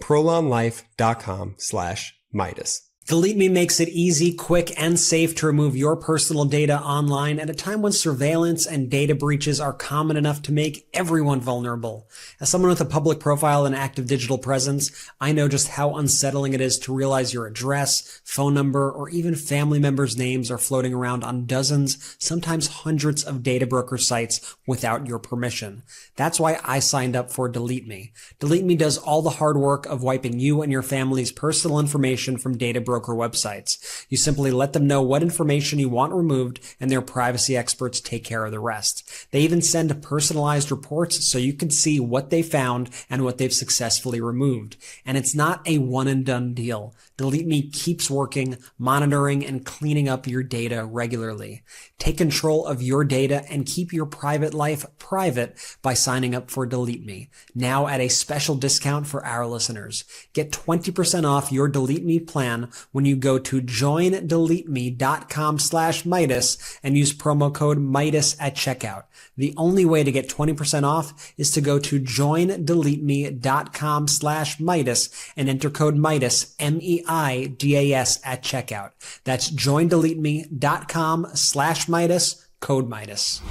prolonlife.com/Meidas. Delete Me makes it easy, quick, and safe to remove your personal data online at a time when surveillance and data breaches are common enough to make everyone vulnerable. As someone with a public profile and active digital presence, I know just how unsettling it is to realize your address, phone number, or even family members' names are floating around on dozens, sometimes hundreds of data broker sites without your permission. That's why I signed up for Delete Me. Delete Me does all the hard work of wiping you and your family's personal information from data broker websites. You simply let them know what information you want removed, and their privacy experts take care of the rest. They even send personalized reports so you can see what they found and what they've successfully removed. And it's not a one and done deal. Delete Me keeps working, monitoring, and cleaning up your data regularly. Take control of your data and keep your private life private by signing up for Delete Me, now at a special discount for our listeners. Get 20% off your Delete Me plan when you go to joindeleteme.com/Meidas and use promo code Meidas at checkout. The only way to get 20% off is to go to joindeleteme.com/Meidas and enter code Meidas, MEIDAS at checkout. That's joindeleteme.com/Meidas, code Meidas.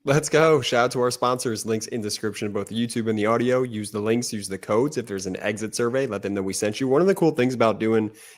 Let's go. Shout out to our sponsors. Links in description, both YouTube and the audio. Use the links, use the codes. If there's an exit survey, let them know we sent you. One of the cool things about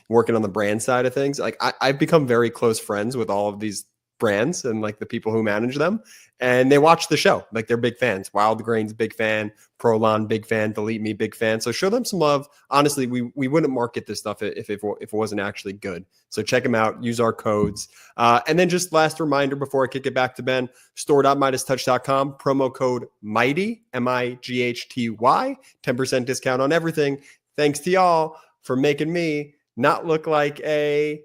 working on the brand side of things, like I've become very close friends with all of these brands and like the people who manage them, and they watch the show. Like they're big fans. Wild Grain's big fan, Prolon big fan, Delete Me big fan. So show them some love. Honestly, we wouldn't market this stuff if it wasn't actually good. So check them out. Use our codes. And then just last reminder before I kick it back to Ben, store.MeidasTouch.com, promo code MIGHTY, MIGHTY, 10% discount on everything. Thanks to y'all for making me not look like a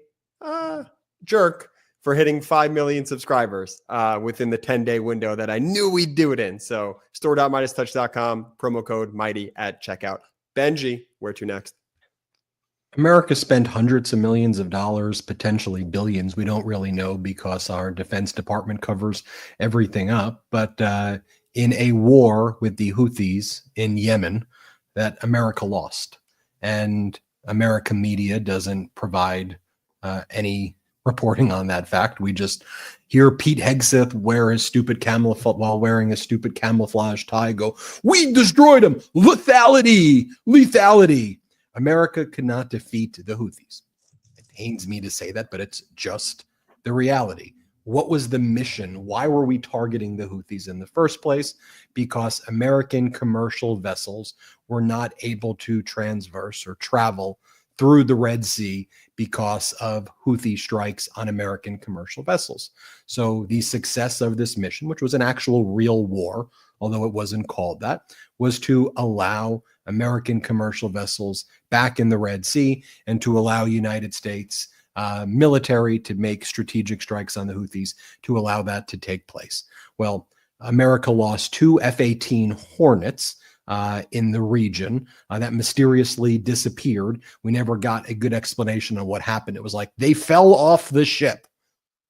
jerk for hitting 5 million subscribers within the 10-day window that I knew we'd do it in. So store.MeidasTouch.com, promo code Mighty at checkout. Benji, where to next? America spent hundreds of millions of dollars, potentially billions. We don't really know because our Defense Department covers everything up. But in a war with the Houthis in Yemen that America lost. And American media doesn't provide any reporting on that fact. We just hear Pete Hegseth wear his stupid while wearing a stupid camouflage tie go, "We destroyed them! Lethality! Lethality!" America could not defeat the Houthis. It pains me to say that, but it's just the reality. What was the mission? Why were we targeting the Houthis in the first place? Because American commercial vessels were not able to transverse or travel through the Red Sea because of Houthi strikes on American commercial vessels. So the success of this mission, which was an actual real war, although it wasn't called that, was to allow American commercial vessels back in the Red Sea and to allow United States military to make strategic strikes on the Houthis to allow that to take place. Well, America lost 2 F-18 Hornets in the region that mysteriously disappeared. We never got a good explanation of what happened. It was like they fell off the ship.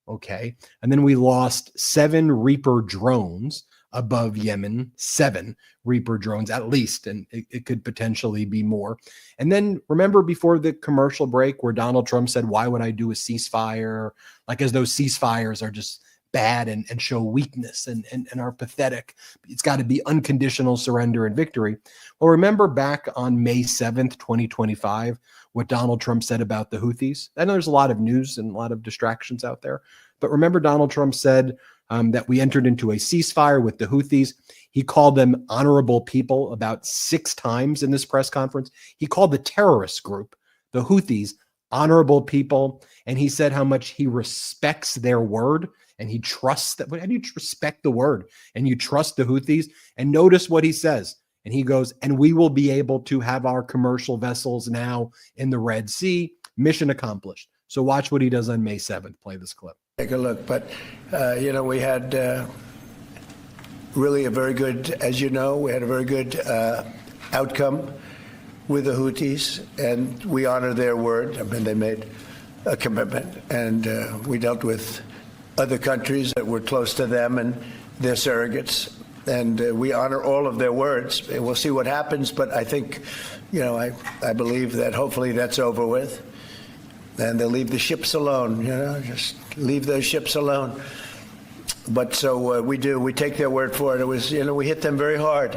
Okay. And then we lost 7 Reaper drones above Yemen, 7 Reaper drones at least, and it could potentially be more. And then remember before the commercial break where Donald Trump said, "Why would I do a ceasefire?" Like as though ceasefires are just bad and show weakness and are pathetic. It's got to be unconditional surrender and victory. Well, remember back on May 7th, 2025, what Donald Trump said about the Houthis? I know there's a lot of news and a lot of distractions out there, but remember Donald Trump said that we entered into a ceasefire with the Houthis. He called them honorable people about 6 times in this press conference. He called the terrorist group, the Houthis, honorable people. And he said how much he respects their word and he trusts that. How do you respect the word and you trust the Houthis? And notice what he says. And he goes, "And we will be able to have our commercial vessels now in the Red Sea. Mission accomplished." So watch what he does on May 7th. Play this clip. Take a look. But, we had really a very good, as you know, we had a very good outcome with the Houthis, and we honor their word. I mean, they made a commitment, and we dealt with other countries that were close to them and their surrogates, and we honor all of their words. And we'll see what happens, but I think, I believe that hopefully that's over with. And they'll leave the ships alone, just leave those ships alone. But so we do. We take their word for it. It was, we hit them very hard.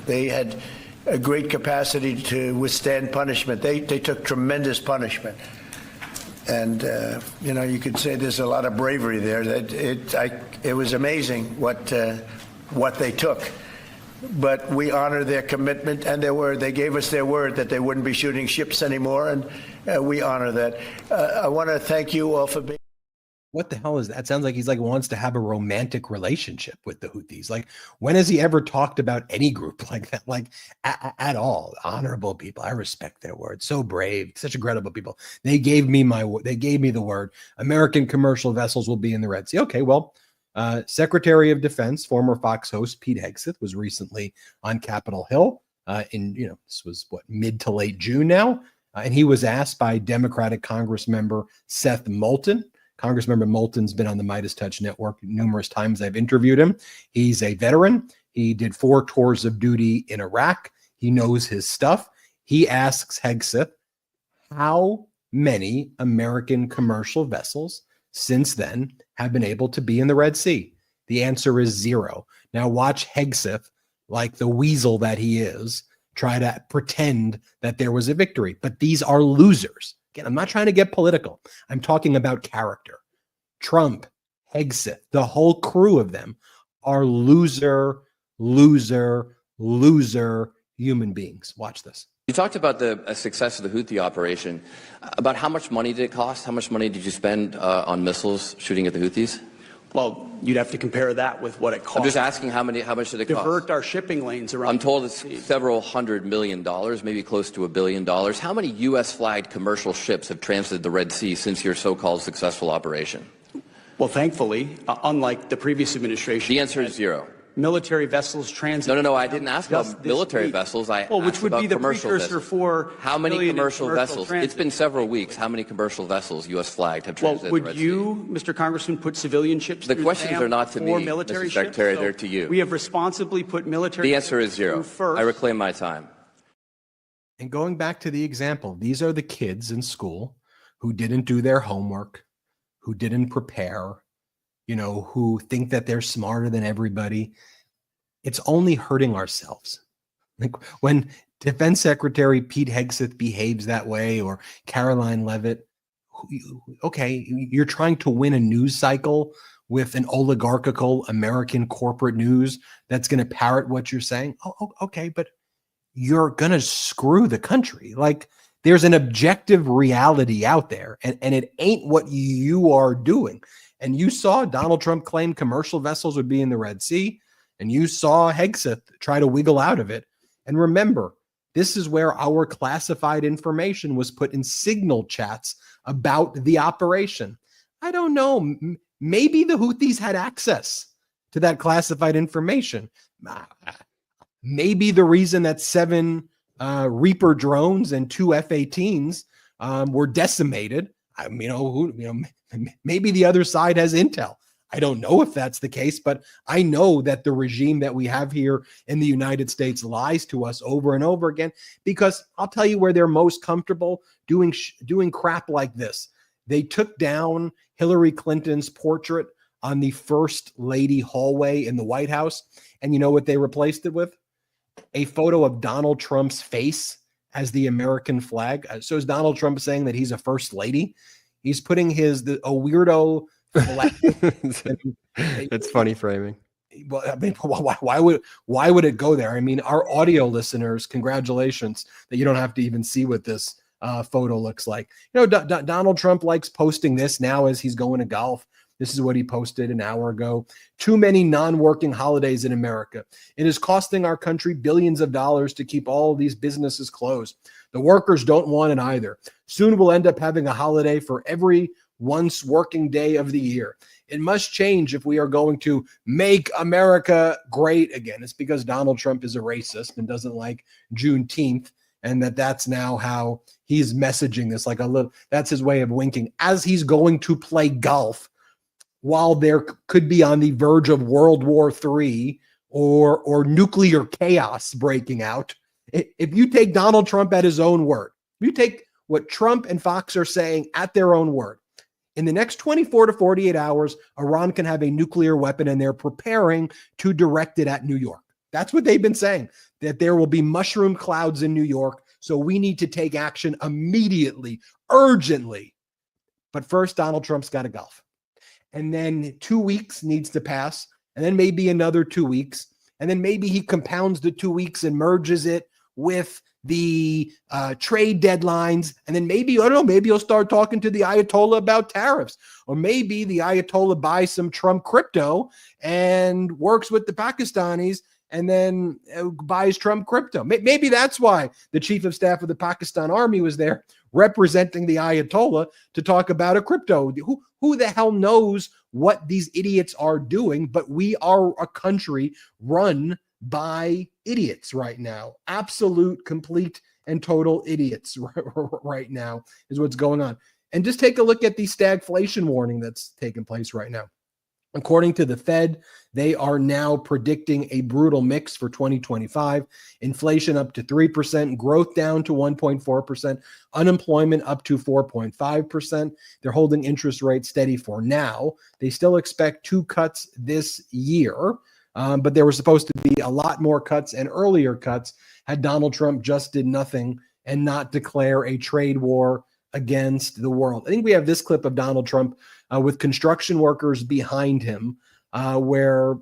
They had a great capacity to withstand punishment. They took tremendous punishment. And, you could say there's a lot of bravery there. It was amazing what they took. But we honor their commitment and their word. They gave us their word that they wouldn't be shooting ships anymore, and we honor that. I want to thank you all for being. What the hell is that? Sounds like he's wants to have a romantic relationship with the Houthis. Like, when has he ever talked about any group like that? Like at all? Honorable people. I respect their word. So brave. Such incredible people. They gave me the word. American commercial vessels will be in the Red Sea. Okay, well. Secretary of Defense, former Fox host Pete Hegseth, was recently on Capitol Hill this was mid to late June now. And he was asked by Democratic Congress member Seth Moulton. Congressmember Moulton's been on the MeidasTouch network numerous times. I've interviewed him. He's a veteran. He did 4 tours of duty in Iraq. He knows his stuff. He asks Hegseth, how many American commercial vessels since then have been able to be in the Red Sea? The answer is 0. Now watch Hegseth, like the weasel that he is, try to pretend that there was a victory. But these are losers. Again, I'm not trying to get political. I'm talking about character. Trump, Hegseth, the whole crew of them are loser human beings. Watch this. You talked about the success of the Houthi operation. About how much money did it cost? How much money did you spend on missiles shooting at the Houthis? Well, you'd have to compare that with what it costs. I'm just asking how much did it cost? Divert our shipping lanes around. I'm told it's several $100 million, maybe close to $1 billion. How many U.S. flagged commercial ships have transited the Red Sea since your so-called successful operation? Well, thankfully, unlike the previous administration. The answer is zero. Military vessels transit. No. I didn't ask about military vessels. I which asked would about be the commercial precursor vessels. for how many commercial vessels? Transit. It's been several weeks. How many commercial vessels, U.S. flagged, have Well, transited would the Red you, Mr. Congressman, put civilian ships? The through questions dam are not to for me, military Mr. Secretary. ships? They're to you. We have responsibly put military. The answer is ships zero. through first. I reclaim my time. And going back to the example, these are the kids in school who didn't do their homework, who didn't prepare, who think that they're smarter than everybody. It's only hurting ourselves. Like when Defense Secretary Pete Hegseth behaves that way, or Caroline Levitt, okay, you're trying to win a news cycle with an oligarchical American corporate news that's going to parrot what you're saying. Oh, okay, but you're going to screw the country. Like there's an objective reality out there, and it ain't what you are doing. And you saw Donald Trump claim commercial vessels would be in the Red Sea, and you saw Hegseth try to wiggle out of it. And remember, this is where our classified information was put in signal chats about the operation. I don't know. Maybe the Houthis had access to that classified information. Maybe the reason that 7 Reaper drones and 2 F-18s were decimated, maybe the other side has intel. I don't know if that's the case, but I know that the regime that we have here in the United States lies to us over and over again, because I'll tell you where they're most comfortable doing crap like this. They took down Hillary Clinton's portrait on the First Lady hallway in the White House. And you know what they replaced it with? A photo of Donald Trump's face as the American flag. So is Donald Trump saying that he's a first lady? He's putting a weirdo. It's funny framing. Well, I mean, why would it go there? I mean, our audio listeners, congratulations that you don't have to even see what this photo looks like. Donald Trump likes posting this now as he's going to golf. This is what he posted an hour ago. Too many non-working holidays in America. It is costing our country billions of dollars to keep all of these businesses closed. The workers don't want it either. Soon we'll end up having a holiday for every once working day of the year. It must change if we are going to make America great again. It's because Donald Trump is a racist and doesn't like Juneteenth, and that's now how he's messaging this, that's his way of winking as he's going to play golf while there could be on the verge of World War III or nuclear chaos breaking out. If you take Donald Trump at his own word, if you take what Trump and Fox are saying at their own word, in the next 24 to 48 hours, Iran can have a nuclear weapon, and they're preparing to direct it at New York. That's what they've been saying, that there will be mushroom clouds in New York. So we need to take action immediately, urgently. But first, Donald Trump's got to golf. And then 2 weeks needs to pass, and then maybe another 2 weeks. And then maybe he compounds the 2 weeks and merges it with the trade deadlines. And then maybe, I don't know, maybe he'll start talking to the Ayatollah about tariffs. Or maybe the Ayatollah buys some Trump crypto and works with the Pakistanis and then buys Trump crypto. Maybe that's why the chief of staff of the Pakistan army was there representing the Ayatollah to talk about a crypto. Who the hell knows what these idiots are doing? But we are a country run by idiots right now. Absolute, complete, and total idiots right now is what's going on. And just take a look at the stagflation warning that's taking place right now. According to the Fed, they are now predicting a brutal mix for 2025. Inflation up to 3%, growth down to 1.4%, unemployment up to 4.5%. They're holding interest rates steady for now. They still expect 2 cuts this year, but there were supposed to be a lot more cuts and earlier cuts had Donald Trump just did nothing and not declare a trade war against the world. I think we have this clip of Donald Trump with construction workers behind him, where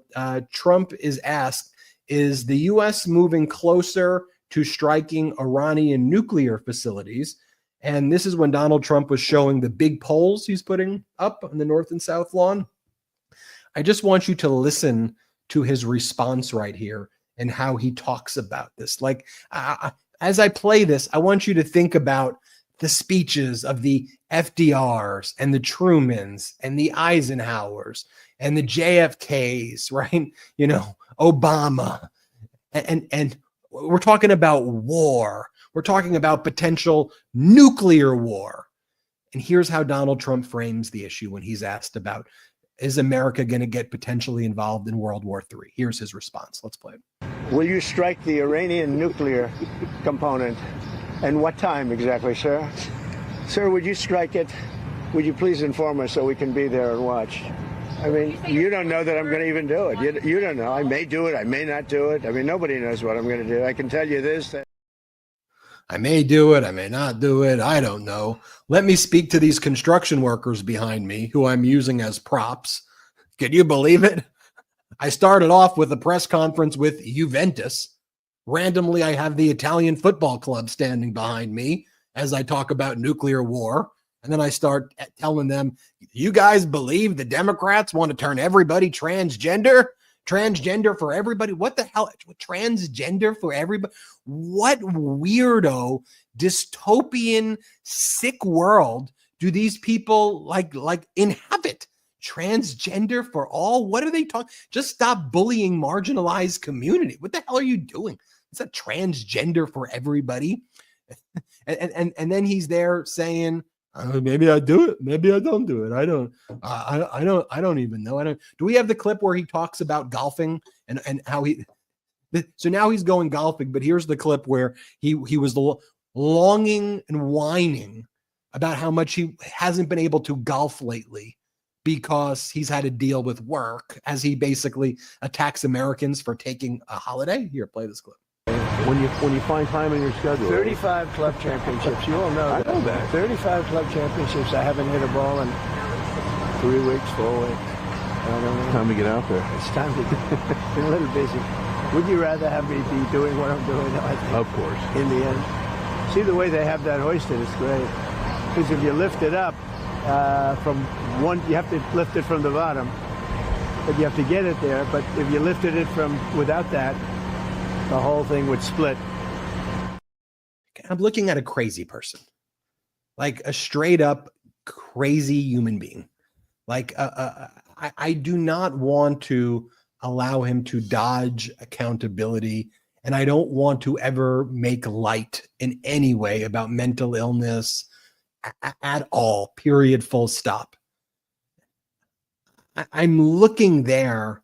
Trump is asked, is the U.S. moving closer to striking Iranian nuclear facilities? And this is when Donald Trump was showing the big poles he's putting up on the north and south lawn. I just want you to listen to his response right here and how he talks about this. Like, as I play this, I want you to think about the speeches of the FDRs and the Trumans and the Eisenhowers and the JFKs, right? You know, Obama. And we're talking about war. We're talking about potential nuclear war. And here's how Donald Trump frames the issue when he's asked about, is America going to get potentially involved in World War III? Here's his response. Let's play it. Will you strike the Iranian nuclear component? And what time exactly, sir? Sir, would you strike it? Would you please inform us so we can be there and watch? I mean, you don't know that I'm going to even do it. You don't know. I may do it. I may not do it. I mean, nobody knows what I'm going to do. I can tell you this. I may do it. I may not do it. I don't know. Let me speak to these construction workers behind me who I'm using as props. Can you believe it? I started off with a press conference with Juventus. Randomly, I have the Italian football club standing behind me as I talk about nuclear war. And then I start telling them, you guys believe the Democrats want to turn everybody transgender? Transgender for everybody? What the hell? Transgender for everybody? What weirdo, dystopian, sick world do these people like inhabit? Transgender for all? What are they talking? Just stop bullying marginalized community. What the hell are you doing? It's a transgender for everybody. And then he's there saying, maybe I do it. Maybe I don't do it. I don't even know. Do we have the clip where he talks about golfing and how so now he's going golfing, but here's the clip where he was longing and whining about how much he hasn't been able to golf lately because he's had to deal with work as he basically attacks Americans for taking a holiday. Here, play this clip. When you find time in your schedule. 35 club championships. You all know that. I know that. 35 club championships. I haven't hit a ball in 3 weeks, 4 weeks. It's time to get out there. It's time to get a little busy. Would you rather have me be doing what I'm doing? I think, of course. In the end. See the way they have that hoisted? It's great. Because if you lift it up from one, you have to lift it from the bottom. But you have to get it there. But if you lifted it from without that, the whole thing would split. I'm looking at a crazy person, like a straight up crazy human being. Like I do not want to allow him to dodge accountability. And I don't want to ever make light in any way about mental illness at all, period, full stop. I'm looking there.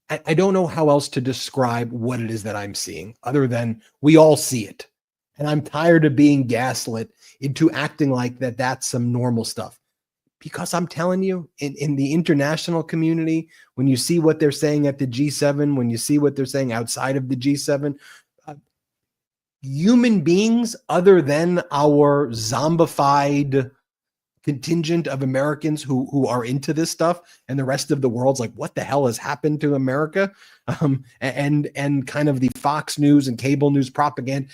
I don't know how else to describe what it is that I'm seeing other than we all see it. And I'm tired of being gaslit into acting like that's some normal stuff. Because I'm telling you, in the international community, when you see what they're saying at the G7, when you see what they're saying outside of the G7, human beings other than our zombified contingent of Americans who are into this stuff, and the rest of the world's like, what the hell has happened to America? And kind of the Fox News and cable news propaganda,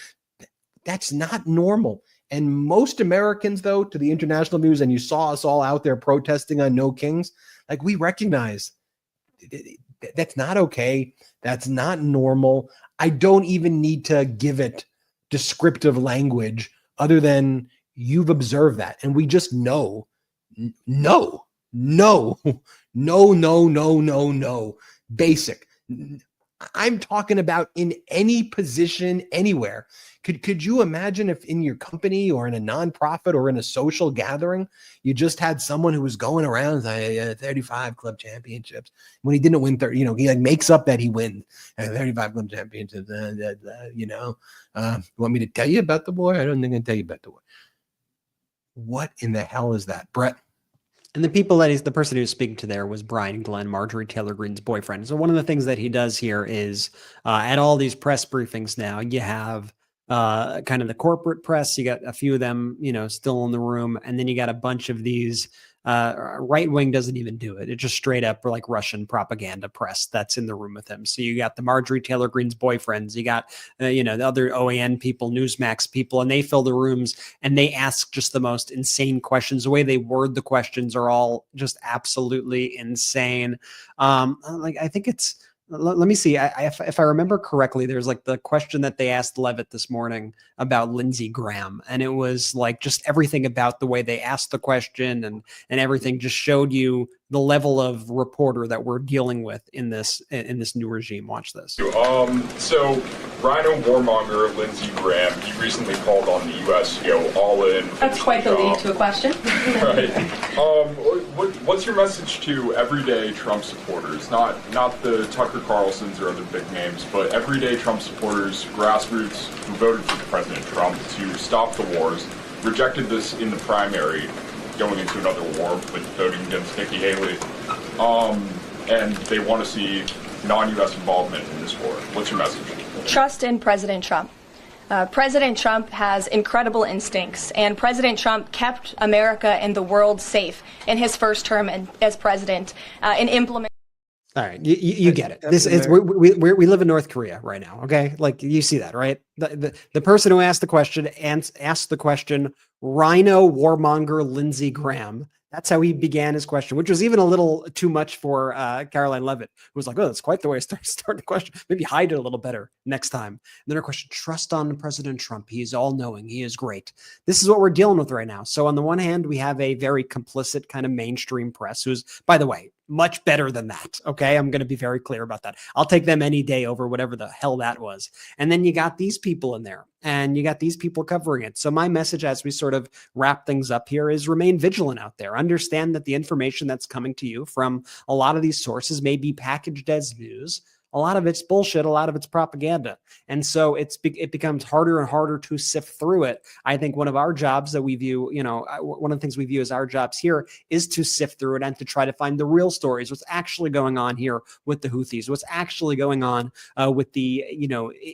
that's not normal. And most Americans, though, to the international news, and you saw us all out there protesting on No Kings, like, we recognize that's not okay. That's not normal. I don't even need to give it descriptive language other than you've observed that. And we just know, no. Basic. I'm talking about in any position, anywhere. Could you imagine if in your company or in a nonprofit or in a social gathering, you just had someone who was going around saying 35 club championships when he didn't win 30, he like makes up that he wins 35 club championships. You want me to tell you about the war? I don't think I can tell you about the war. What in the hell is that, Brett? And the person he was speaking to there was Brian Glenn, Marjorie Taylor Greene's boyfriend. So one of the things that he does here is at all these press briefings now, you have kind of the corporate press. You got a few of them, still in the room. And then you got a bunch of these Right wing doesn't even do it. It's just straight up like Russian propaganda press that's in the room with him. So you got the Marjorie Taylor Greene's boyfriends, you got the other OAN people, Newsmax people, and they fill the rooms and they ask just the most insane questions. The way they word the questions are all just absolutely insane. I think it's. Let me see. If I remember correctly, there's like the question that they asked Levitt this morning about Lindsey Graham. And it was like just everything about the way they asked the question and everything just showed you the level of reporter that we're dealing with in this new regime. Watch this. So Rhino warmonger Lindsey Graham, he recently called on the U.S. to go all in. That's quite the lead to a question. Right. What's your message to everyday Trump supporters? Not the Tucker Carlsons or other big names, but everyday Trump supporters, grassroots who voted for President Trump to stop the wars, rejected this in the primary, going into another war with voting against Nikki Haley, and they want to see non-U.S. involvement in this war. What's your message? Trust in President Trump. President Trump has incredible instincts, and President Trump kept America and the world safe in his first term as president in implementing. All right, you get it. This is we live in North Korea right now. Okay, like you see that, right? The person who asked the question asked the question. Rhino warmonger Lindsey Graham. That's how he began his question, which was even a little too much for Caroline Levitt, who was like, "Oh, that's quite the way to start the question. Maybe hide it a little better next time." And then her question: "Trust on President Trump. He is all-knowing. He is great." This is what we're dealing with right now. So on the one hand, we have a very complicit kind of mainstream press, who's, by the way, much better than that. Okay, I'm going to be very clear about that. I'll take them any day over whatever the hell that was. And then you got these people in there, and you got these people covering it. So my message as we sort of wrap things up here is remain vigilant out there. Understand that the information that's coming to you from a lot of these sources may be packaged as news. A lot of it's bullshit. A lot of it's propaganda. And so it becomes harder and harder to sift through it. I think one of our jobs that we view, one of the things we view as our jobs here is to sift through it and to try to find the real stories, what's actually going on here with the Houthis, what's actually going on with the,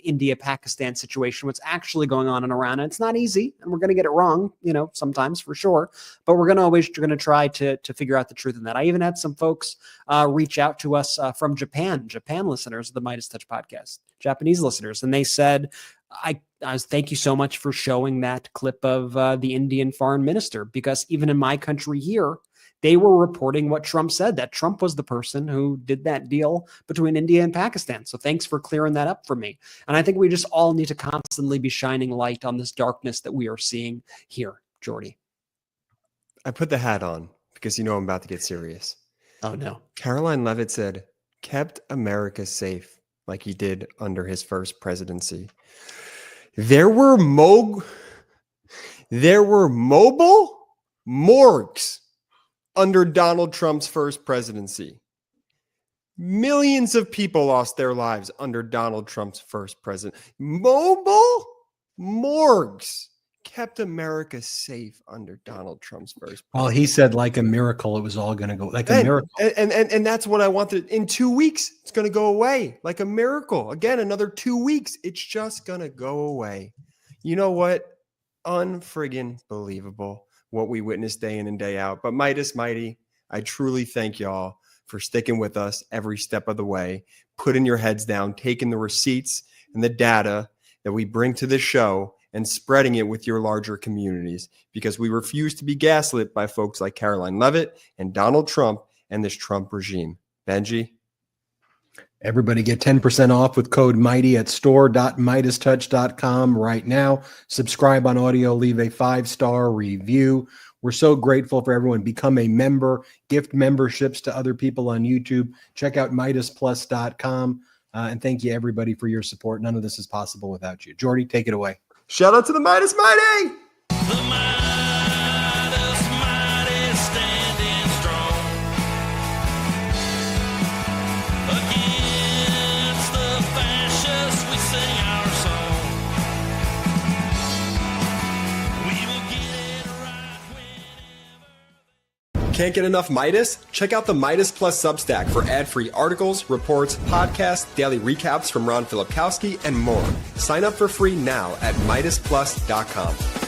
India-Pakistan situation, what's actually going on in Iran. And it's not easy, and we're going to get it wrong, sometimes for sure, but we're going to try to figure out the truth in that. I even had some folks reach out to us from Japan listeners of the MeidasTouch podcast, Japanese listeners. And they said, I thank you so much for showing that clip of the Indian foreign minister, because even in my country here, they were reporting what Trump said, that Trump was the person who did that deal between India and Pakistan. So thanks for clearing that up for me. And I think we just all need to constantly be shining light on this darkness that we are seeing here. Jordy. I put the hat on because I'm about to get serious. Oh, no. Caroline Levitt said, kept America safe like he did under his first presidency. There were mobile morgues under Donald Trump's first presidency. Millions of people lost their lives under Donald Trump's first presidency. Mobile morgues kept America safe under Donald Trump's first presidency. Well, he said like a miracle, it was all going to go like a miracle. And that's what I wanted. In 2 weeks, it's going to go away like a miracle. Again, another 2 weeks, it's just going to go away. You know what? Unfriggin' believable what we witness day in and day out. But Meidas Mighty, I truly thank y'all for sticking with us every step of the way, putting your heads down, taking the receipts and the data that we bring to this show and spreading it with your larger communities, because we refuse to be gaslit by folks like Caroline Levitt and Donald Trump and this Trump regime. Benji? Everybody get 10% off with code MIGHTY at store.MeidasTouch.com right now. Subscribe on audio, leave a 5-star review. We're so grateful for everyone. Become a member, gift memberships to other people on YouTube. Check out MeidasPlus.com. And thank you, everybody, for your support. None of this is possible without you. Jordy, take it away. Shout out to the Meidas Mighty! Can't get enough Meidas? Check out the Meidas Plus Substack for ad-free articles, reports, podcasts, daily recaps from Ron Filipkowski, and more. Sign up for free now at MeidasPlus.com.